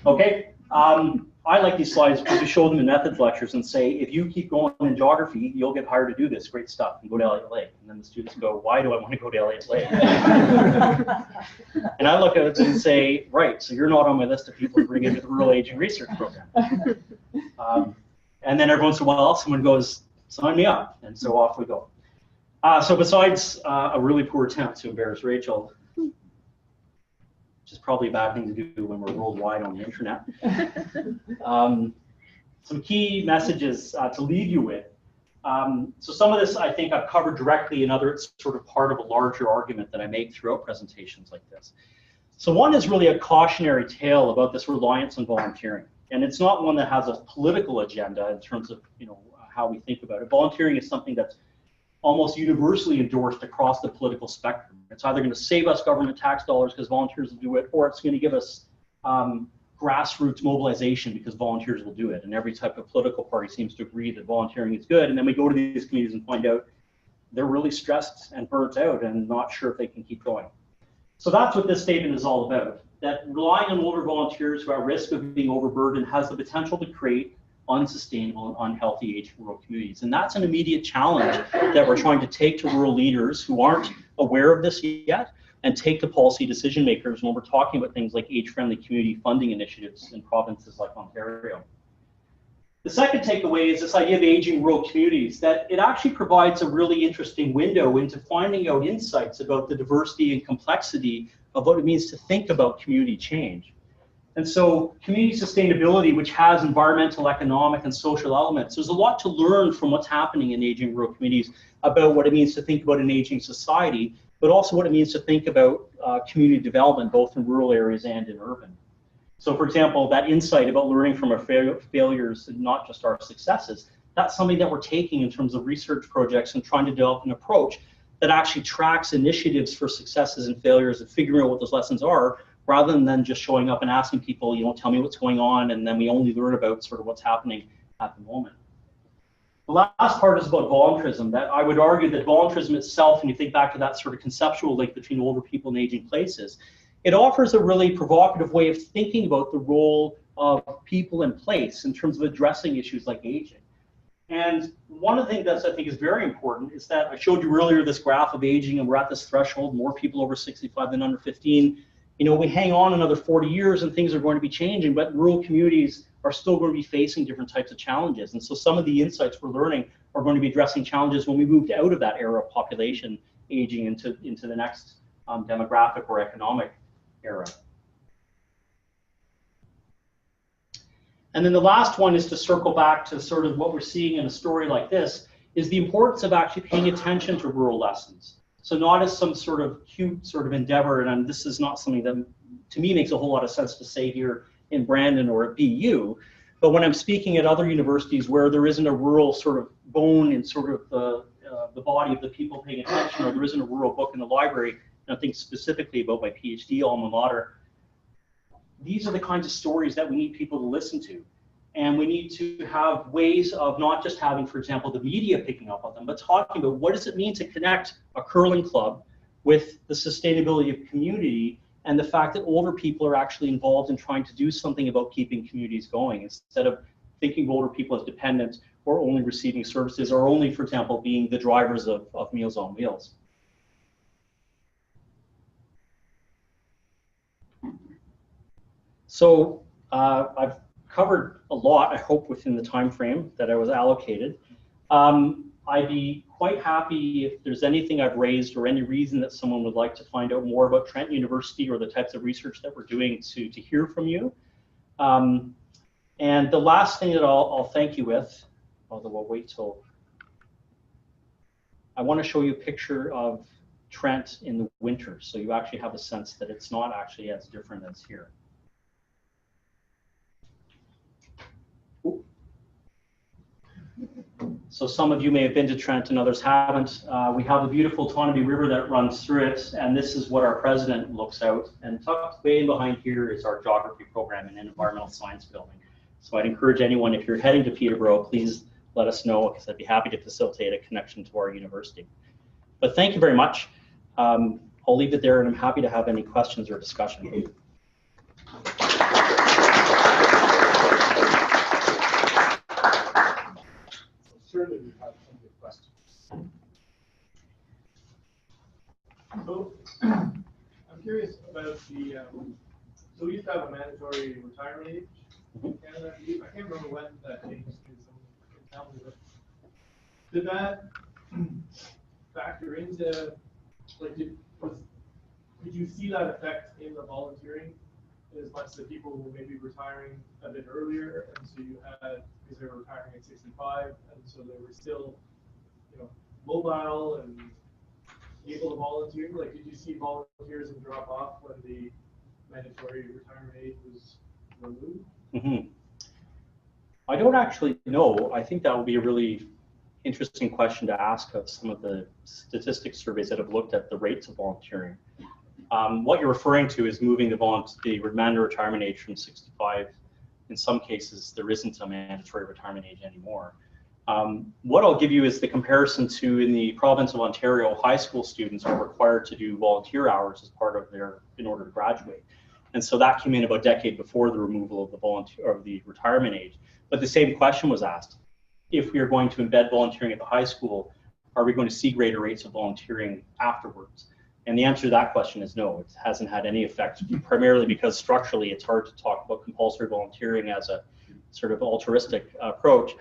Okay. I like these slides because we show them in methods lectures and say, if you keep going in geography, you'll get hired to do this great stuff and go to Elliott Lake. And then the students go, why do I want to go to Elliott Lake? And I look at it and say, right, so you're not on my list of people to bring into the Rural Aging Research Program. And then every once in a while, someone goes, sign me up. And so off we go. So besides a really poor attempt to embarrass Rachel, which is probably a bad thing to do when we're worldwide on the internet. Some key messages to leave you with. So some of this I think I've covered directly, and it's sort of part of a larger argument that I make throughout presentations like this. So one is really a cautionary tale about this reliance on volunteering. And it's not one that has a political agenda in terms of how we think about it. Volunteering is something that's almost universally endorsed across the political spectrum. It's either going to save us government tax dollars because volunteers will do it, or it's going to give us grassroots mobilization because volunteers will do it. And every type of political party seems to agree that volunteering is good. And then we go to these communities and find out they're really stressed and burnt out and not sure if they can keep going. So that's what this statement is all about, that relying on older volunteers who are at risk of being overburdened has the potential to create unsustainable and unhealthy aging rural communities. And that's an immediate challenge that we're trying to take to rural leaders who aren't aware of this yet, and take to policy decision makers when we're talking about things like age-friendly community funding initiatives in provinces like Ontario. The second takeaway is this idea of aging rural communities, that it actually provides a really interesting window into finding out insights about the diversity and complexity of what it means to think about community change. And so community sustainability, which has environmental, economic, and social elements, there's a lot to learn from what's happening in aging rural communities about what it means to think about an aging society, but also what it means to think about community development, both in rural areas and in urban. So for example, that insight about learning from our failures and not just our successes, that's something that we're taking in terms of research projects and trying to develop an approach that actually tracks initiatives for successes and failures and figuring out what those lessons are, rather than just showing up and asking people, tell me what's going on, and then we only learn about sort of what's happening at the moment. The last part is about voluntarism. That I would argue that voluntarism itself, and you think back to that sort of conceptual link between older people and aging places, it offers a really provocative way of thinking about the role of people in place in terms of addressing issues like aging. And one of the things that I think is very important is that I showed you earlier this graph of aging, and we're at this threshold, more people over 65 than under 15. We hang on another 40 years and things are going to be changing, but rural communities are still going to be facing different types of challenges. And so some of the insights we're learning are going to be addressing challenges when we moved out of that era of population aging into the next demographic or economic era. And then the last one is to circle back to sort of what we're seeing in a story like this, is the importance of actually paying attention to rural lessons. So not as some sort of cute sort of endeavor, and this is not something that to me makes a whole lot of sense to say here in Brandon or at BU, but when I'm speaking at other universities where there isn't a rural sort of bone in sort of the body of the people paying attention, or there isn't a rural book in the library, and I think specifically about my PhD alma mater, these are the kinds of stories that we need people to listen to. And we need to have ways of not just having, for example, the media picking up on them, but talking about what does it mean to connect a curling club with the sustainability of community and the fact that older people are actually involved in trying to do something about keeping communities going, instead of thinking of older people as dependent or only receiving services, or only, for example, being the drivers of Meals on Wheels. So I've covered a lot, I hope, within the time frame that I was allocated. I'd be quite happy if there's anything I've raised or any reason that someone would like to find out more about Trent University or the types of research that we're doing to hear from you. And the last thing that I'll thank you with, although we'll wait till, I want to show you a picture of Trent in the winter, so you actually have a sense that it's not actually as different as here. So some of you may have been to Trent and others haven't. We have the beautiful Autonomy River that runs through it, and this is what our president looks out. And tucked way in behind here is our geography program in an environmental science building. So I'd encourage anyone, if you're heading to Peterborough, please let us know, because I'd be happy to facilitate a connection to our university. But thank you very much. I'll leave it there, and I'm happy to have any questions or discussion. Surely we have some good questions. So I'm curious about the, so we used to have a mandatory retirement age in Canada. I can't remember when that changed to, someone can tell me, but did that factor into, like, did you see that effect in the volunteering as much that people were maybe retiring a bit earlier, and so you had, because they were retiring at 65, and so they were still, mobile and able to volunteer? Like, did you see volunteerism drop off when the mandatory retirement age was removed? Mm-hmm. I don't actually know. I think that would be a really interesting question to ask of some of the statistics surveys that have looked at the rates of volunteering. What you're referring to is moving the mandatory retirement age from 65. In some cases, there isn't a mandatory retirement age anymore. What I'll give you is the comparison to in the province of Ontario, high school students are required to do volunteer hours as part of in order to graduate. And so that came in about a decade before the removal of the retirement age. But the same question was asked. If we are going to embed volunteering at the high school, are we going to see greater rates of volunteering afterwards? And the answer to that question is no, it hasn't had any effect, primarily because structurally it's hard to talk about compulsory volunteering as a sort of altruistic approach.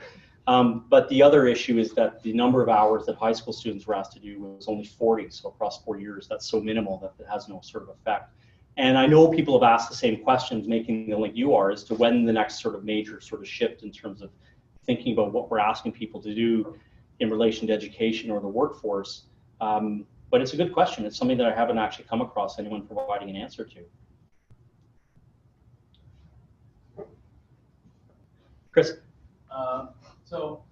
But the other issue is that the number of hours that high school students were asked to do was only 40, so across 4 years, that's so minimal that it has no sort of effect. And I know people have asked the same questions, making the link you are, as to when the next sort of major sort of shift in terms of thinking about what we're asking people to do in relation to education or the workforce. But it's a good question. It's something that I haven't actually come across anyone providing an answer to. Chris? So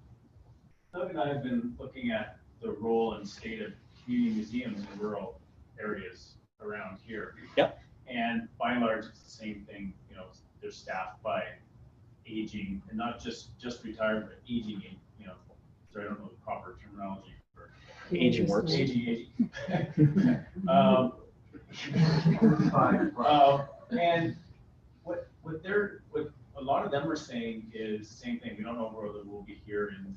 Doug and I have been looking at the role and state of community museums in rural areas around here. Yep. And by and large, it's the same thing. You know, they're staffed by aging, and not just retired, but aging. You know, so I don't know the proper terminology for Aging works. Aging. And what a lot of them are saying is the same thing. We don't know whether we'll be here in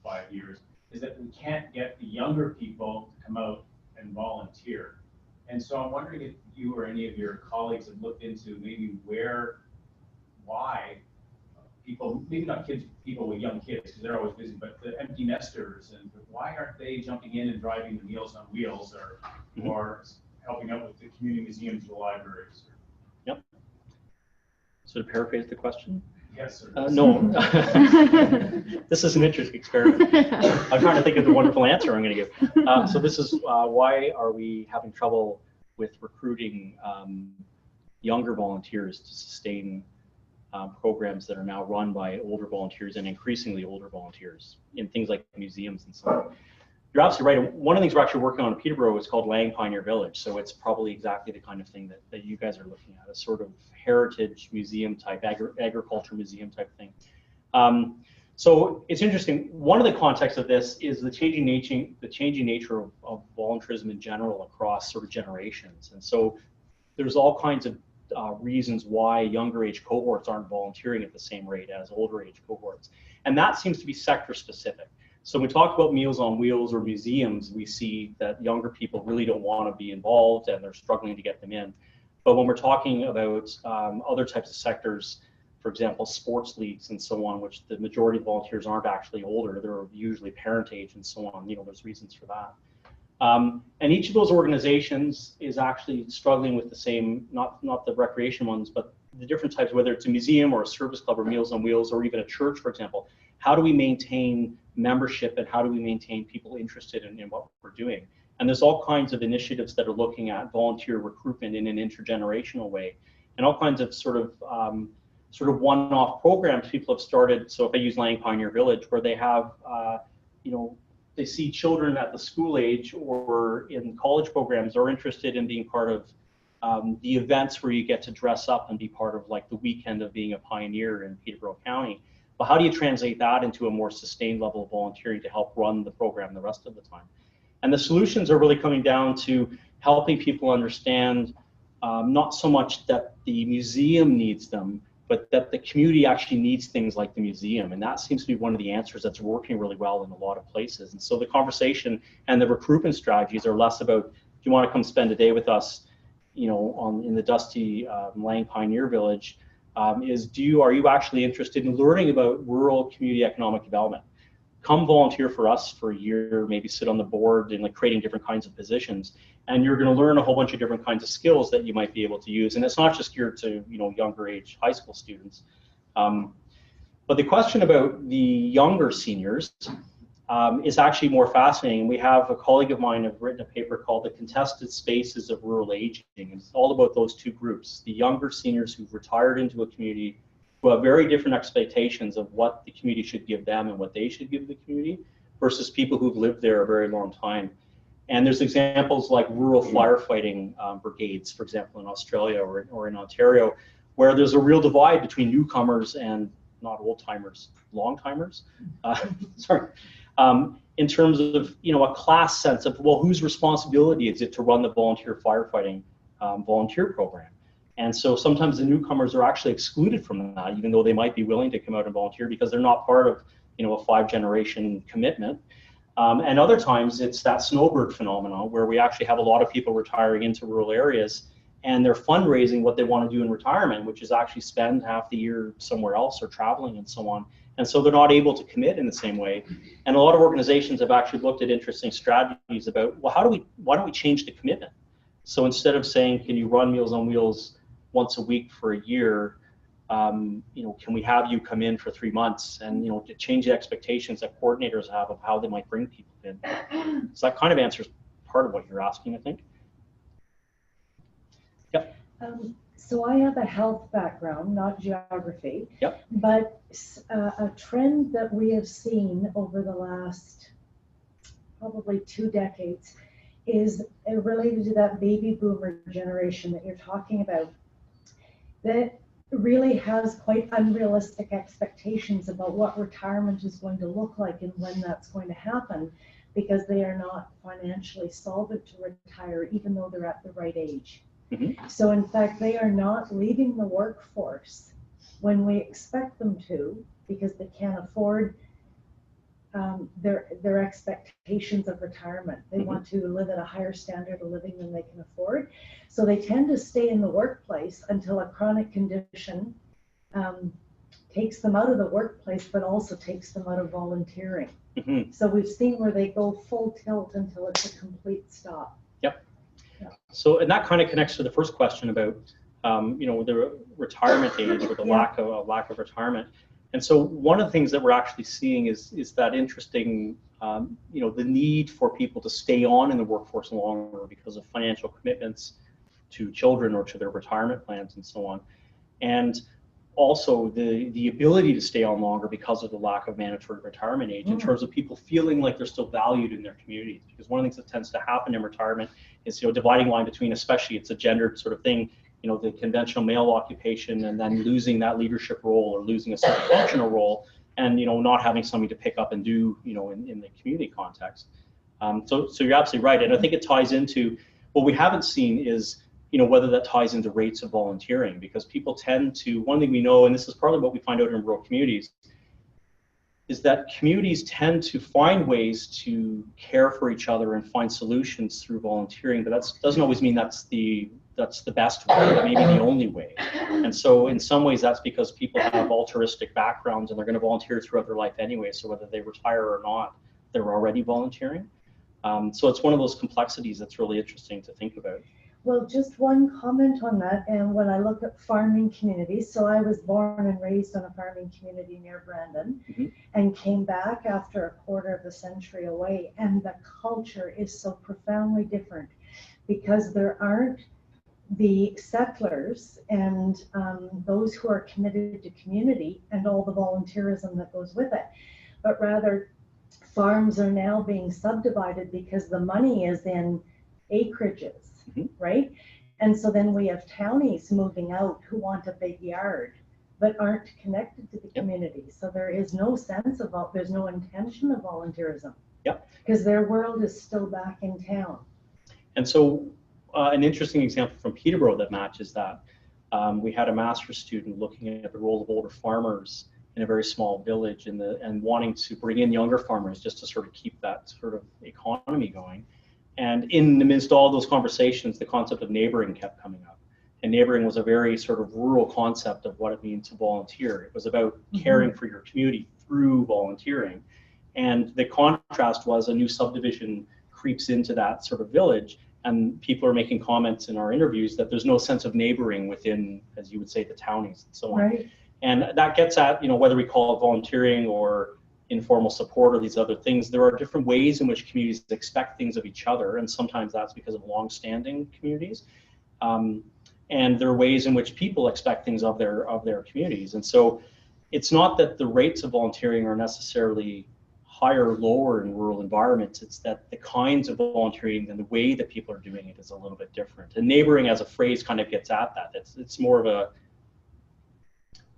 5 years. Is that we can't get the younger people to come out and volunteer. And so I'm wondering if you or any of your colleagues have looked into maybe why people, maybe not people with young kids, because they're always busy, but the empty nesters, and why aren't they jumping in and driving the Meals on Wheels or helping out with the community museums or libraries? Yep. So to paraphrase the question? Yes, sir. No. This is an interesting experiment. I'm trying to think of the wonderful answer I'm going to give. So this is why are we having trouble with recruiting younger volunteers to sustain programs that are now run by older volunteers and increasingly older volunteers in things like museums and so on. You're absolutely right. One of the things we're actually working on in Peterborough is called Lang Pioneer Village. So it's probably exactly the kind of thing that you guys are looking at, a sort of heritage museum type, agriculture museum type thing. So it's interesting. One of the contexts of this is the changing nature of voluntarism in general across sort of generations. And so there's all kinds of reasons why younger age cohorts aren't volunteering at the same rate as older age cohorts. And that seems to be sector specific. So when we talk about Meals on Wheels or museums, we see that younger people really don't want to be involved and they're struggling to get them in. But when we're talking about other types of sectors, for example, sports leagues and so on, which the majority of volunteers aren't actually older, they're usually parent age and so on, you know, there's reasons for that. And each of those organizations is actually struggling with the same, not the recreation ones, but the different types, whether it's a museum or a service club or Meals on Wheels or even a church, for example. How do we maintain membership and how do we maintain people interested in what we're doing? And there's all kinds of initiatives that are looking at volunteer recruitment in an intergenerational way, and all kinds of sort of one-off programs people have started. So if I use Lang Pioneer Village, where they have, you know, they see children at the school age or in college programs are interested in being part of the events where you get to dress up and be part of like the weekend of being a pioneer in Peterborough County. But how do you translate that into a more sustained level of volunteering to help run the program the rest of the time? And the solutions are really coming down to helping people understand not so much that the museum needs them, but that the community actually needs things like the museum. And that seems to be one of the answers that's working really well in a lot of places. And so the conversation and the recruitment strategies are less about, do you want to come spend a day with us, you know, in the dusty Lang Pioneer Village, are you actually interested in learning about rural community economic development? Come volunteer for us for a year, maybe sit on the board and like creating different kinds of positions. And you're going to learn a whole bunch of different kinds of skills that you might be able to use. And it's not just geared to, you know, younger age high school students. But the question about the younger seniors is actually more fascinating. We have a colleague of mine have written a paper called The Contested Spaces of Rural Aging. And it's all about those two groups, the younger seniors who've retired into a community who have very different expectations of what the community should give them and what they should give the community versus people who've lived there a very long time. And there's examples like rural firefighting brigades, for example, in Australia or in Ontario, where there's a real divide between newcomers and not old timers, long timers, sorry, in terms of, you know, a class sense of, well, whose responsibility is it to run the volunteer firefighting volunteer program? And so sometimes the newcomers are actually excluded from that, even though they might be willing to come out and volunteer because they're not part of, you know, a 5-generation commitment. And other times it's that snowbird phenomenon where we actually have a lot of people retiring into rural areas and they're fundraising what they want to do in retirement, which is actually spend half the year somewhere else or traveling and so on. And so they're not able to commit in the same way. And a lot of organizations have actually looked at interesting strategies about, well, why don't we change the commitment? So instead of saying, can you run Meals on Wheels once a week for a year, you know, can we have you come in for 3 months and, you know, to change the expectations that coordinators have of how they might bring people in. So that kind of answers part of what you're asking, I think. Yep. So I have a health background, not geography. Yep. But a trend that we have seen over the last probably 2 decades is related to that baby boomer generation that you're talking about, that really has quite unrealistic expectations about what retirement is going to look like and when that's going to happen, because they are not financially solvent to retire even though they're at the right age. Mm-hmm. So in fact, they are not leaving the workforce when we expect them to, because they can't afford their expectations of retirement. They Mm-hmm. want to live at a higher standard of living than they can afford. So they tend to stay in the workplace until a chronic condition takes them out of the workplace, but also takes them out of volunteering. Mm-hmm. So we've seen where they go full tilt until it's a complete stop. Yep. Yeah. So, and that kind of connects to the first question about, you know, the retirement age or the lack of retirement. And so one of the things that we're actually seeing is that interesting, you know, the need for people to stay on in the workforce longer because of financial commitments to children or to their retirement plans and so on. And also the ability to stay on longer because of the lack of mandatory retirement age, in terms of people feeling like they're still valued in their communities. Because one of the things that tends to happen in retirement is, you know, dividing line between, especially it's a gendered sort of thing, you know, the conventional male occupation, and then losing that leadership role or losing a certain functional role, and, you know, not having something to pick up and do, you know, in the community context. So you're absolutely right. And I think it ties into what we haven't seen is, you know, whether that ties into rates of volunteering, because people tend to, one thing we know, and this is partly what we find out in rural communities, is that communities tend to find ways to care for each other and find solutions through volunteering, but that doesn't always mean that's the best way, or maybe the only way. And so in some ways that's because people have altruistic backgrounds and they're going to volunteer throughout their life anyway, so whether they retire or not, they're already volunteering. So it's one of those complexities that's really interesting to think about. Well, just one comment on that, and when I look at farming communities, so I was born and raised on a farming community near Brandon, Mm-hmm. and came back after a quarter of a century away, and the culture is so profoundly different because there aren't the settlers and those who are committed to community and all the volunteerism that goes with it, but rather farms are now being subdivided because the money is in acreages. Mm-hmm. Right? And so then we have townies moving out who want a big yard, but aren't connected to the community. So there is no sense of, there's no intention of volunteerism. Yep. Because their world is still back in town. And so an interesting example from Peterborough that matches that, we had a master's student looking at the role of older farmers in a very small village and wanting to bring in younger farmers just to sort of keep that sort of economy going. And in the midst of all those conversations, the concept of neighboring kept coming up. And neighboring was a very sort of rural concept of what it means to volunteer. It was about caring for your community through volunteering. And the contrast was a new subdivision creeps into that sort of village, and people are making comments in our interviews that there's no sense of neighboring within, as you would say, the townies and so on. Right. And that gets at, you know, whether we call it volunteering or informal support or these other things, there are different ways in which communities expect things of each other, and sometimes that's because of long-standing communities. And there are ways in which people expect things of their communities. And so it's not that the rates of volunteering are necessarily higher or lower in rural environments, it's that the kinds of volunteering and the way that people are doing it is a little bit different. And neighboring as a phrase kind of gets at that. It's more of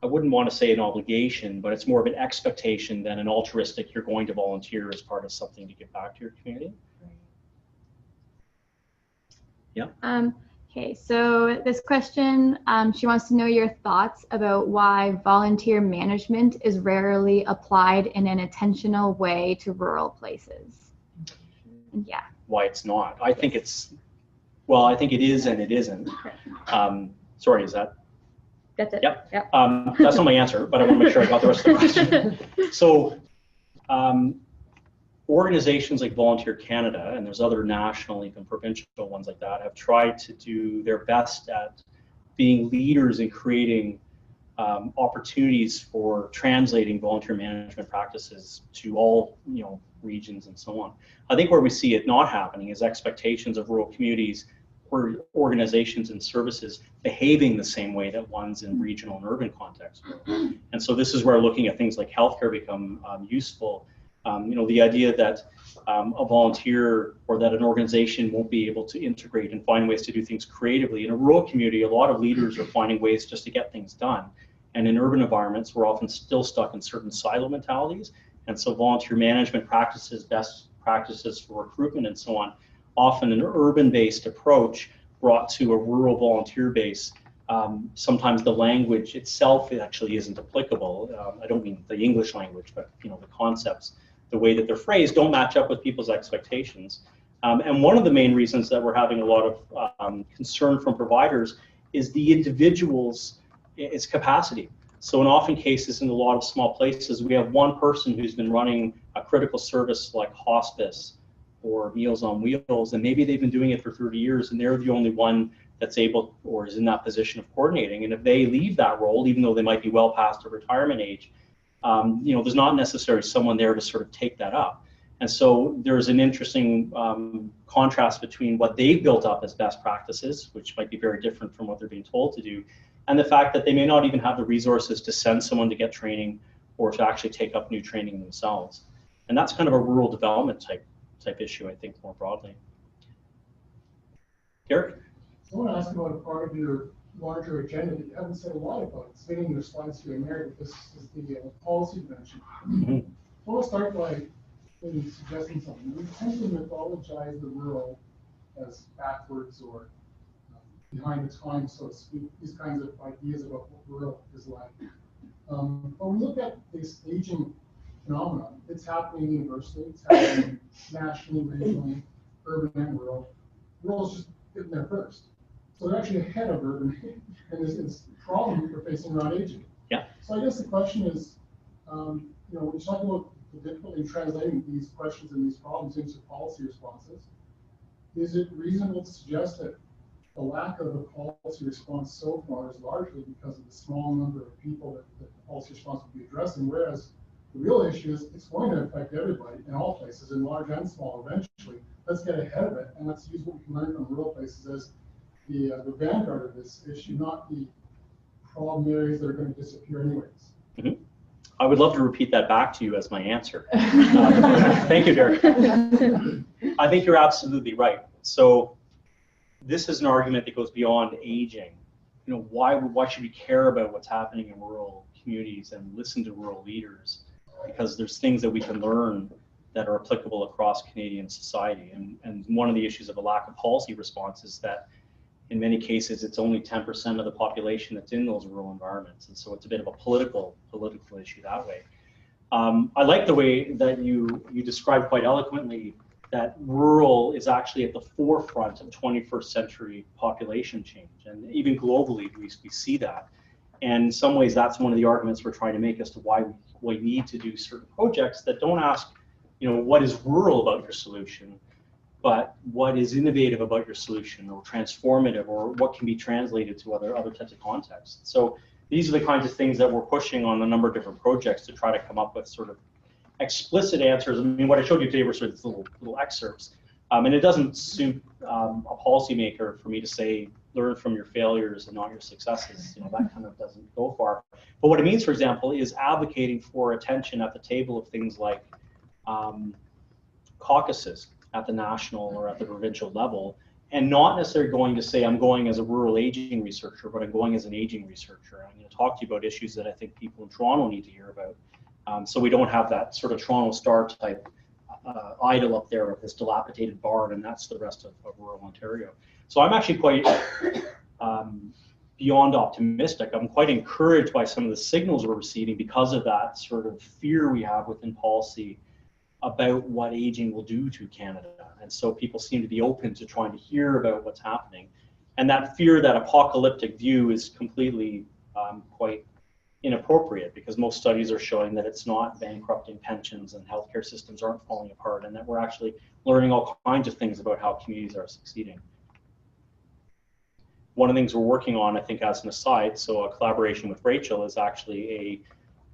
I wouldn't want to say an obligation, but it's more of an expectation than an altruistic, you're going to volunteer as part of something to give back to your community. Yeah. Okay, so this question, she wants to know your thoughts about why volunteer management is rarely applied in an intentional way to rural places. And yeah. Why it's not. I think it's, well, I think it is and it isn't. Sorry, is that? That's it. Yep. That's not my answer, but I want to make sure I got the rest of the question. So organizations like Volunteer Canada, and there's other national, even provincial ones like that, have tried to do their best at being leaders in creating opportunities for translating volunteer management practices to all, regions and so on. I think where we see it not happening is expectations of rural communities or organizations and services behaving the same way that ones in regional and urban contexts will. And so this is where looking at things like healthcare become useful. The idea that a volunteer or that an organization won't be able to integrate and find ways to do things creatively. In a rural community, a lot of leaders are finding ways just to get things done. And in urban environments, we're often still stuck in certain silo mentalities. And so volunteer management practices, best practices for recruitment and so on, often an urban-based approach brought to a rural volunteer base. Sometimes the language itself actually isn't applicable. I don't mean the English language, but the concepts, the way that they're phrased, don't match up with people's expectations. And one of the main reasons that we're having a lot of concern from providers is the individual's its capacity. So in often cases, in a lot of small places, we have one person who's been running a critical service like hospice or Meals on Wheels, and maybe they've been doing it for 30 years, and they're the only one that's able or is in that position of coordinating. And if they leave that role, even though they might be well past their retirement age, there's not necessarily someone there to sort of take that up. And so there's an interesting contrast between what they've built up as best practices, which might be very different from what they're being told to do, and the fact that they may not even have the resources to send someone to get training or to actually take up new training themselves. And that's kind of a rural development type issue, I think, more broadly. Derek? I want to ask about a part of your larger agenda that you haven't said a lot about. It's in your slides here and there, but this is the policy dimension. I want to start by maybe suggesting something. We tend to mythologize the rural as backwards or behind the times, so to speak, these kinds of ideas about what rural is like. But when we look at this aging phenomenon, it's happening universally, it's happening nationally, regionally, urban and rural. Rural is just getting there first. So they're actually ahead of urban, and this problem we're facing around aging. Yeah. So I guess the question is, when you talk about the difficulty in translating these questions and these problems into policy responses, is it reasonable to suggest that the lack of a policy response so far is largely because of the small number of people that the policy response will be addressing, whereas the real issue is it's going to affect everybody in all places, in large and small eventually. Let's get ahead of it, and let's use what we can learn from rural places as the vanguard of this issue, not the problem areas that are going to disappear anyways. Mm-hmm. I would love to repeat that back to you as my answer. Thank you, Derek. I think you're absolutely right. So this is an argument that goes beyond aging. Why should we care about what's happening in rural communities and listen to rural leaders? Because there's things that we can learn that are applicable across Canadian society. And one of the issues of a lack of policy response is that in many cases, it's only 10% of the population that's in those rural environments. And so it's a bit of a political issue that way. I like the way that you described quite eloquently that rural is actually at the forefront of 21st century population change. And even globally, we see that. And in some ways, that's one of the arguments we're trying to make as to why we need to do certain projects that don't ask, what is rural about your solution, but what is innovative about your solution or transformative, or what can be translated to other types of contexts. So these are the kinds of things that we're pushing on a number of different projects to try to come up with sort of explicit answers. I mean, what I showed you today were sort of little excerpts, and it doesn't suit a policymaker for me to say, learn from your failures and not your successes. That kind of doesn't go far. But what it means, for example, is advocating for attention at the table of things like caucuses at the national or at the provincial level, and not necessarily going to say I'm going as a rural aging researcher, but I'm going as an aging researcher. I'm going to talk to you about issues that I think people in Toronto need to hear about. So we don't have that sort of Toronto Star type idol up there with this dilapidated barn, and that's the rest of rural Ontario. So I'm actually quite beyond optimistic. I'm quite encouraged by some of the signals we're receiving because of that sort of fear we have within policy about what aging will do to Canada. And so people seem to be open to trying to hear about what's happening. And that fear, that apocalyptic view, is completely quite inappropriate, because most studies are showing that it's not bankrupting pensions and healthcare systems aren't falling apart, and that we're actually learning all kinds of things about how communities are succeeding. One of the things we're working on, I think, as an aside, so a collaboration with Rachel, is actually a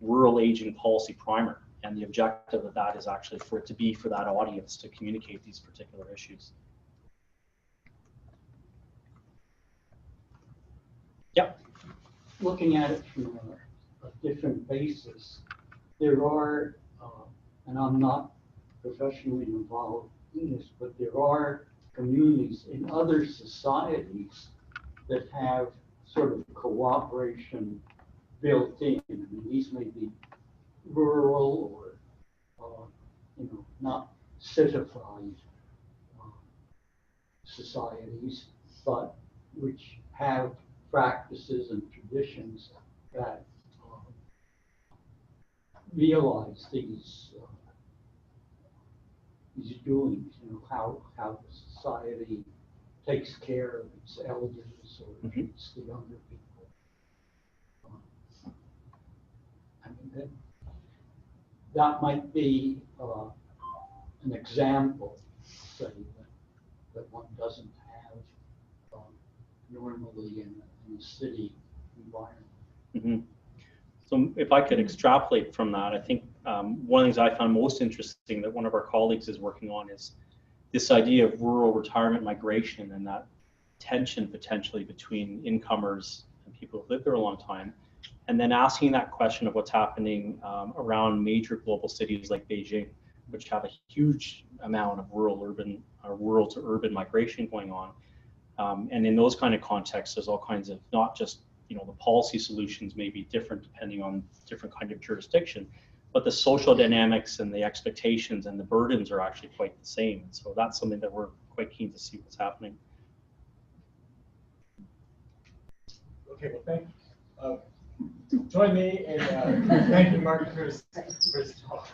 rural aging policy primer. And the objective of that is actually for it to be for that audience to communicate these particular issues. Yep. Looking at it from a different basis, there are, and I'm not professionally involved in this, but there are communities in other societies that have sort of cooperation built in. I mean, these may be rural or, not citified societies, but which have practices and traditions that realize these doings, how the society takes care of its elders or treats the younger people. I mean, that might be an example, say, that one doesn't have normally in a city environment. Mm-hmm. So if I could extrapolate from that, I think one of the things I found most interesting that one of our colleagues is working on is this idea of rural retirement migration, and that tension potentially between incomers and people who've lived there a long time, and then asking that question of what's happening around major global cities like Beijing, which have a huge amount of rural to urban migration going on. And in those kind of contexts, there's all kinds of, not just, the policy solutions may be different depending on different kind of jurisdiction, but the social dynamics and the expectations and the burdens are actually quite the same. So that's something that we're quite keen to see what's happening. Okay, well, thank you. Join me in thanking Mark for his talk.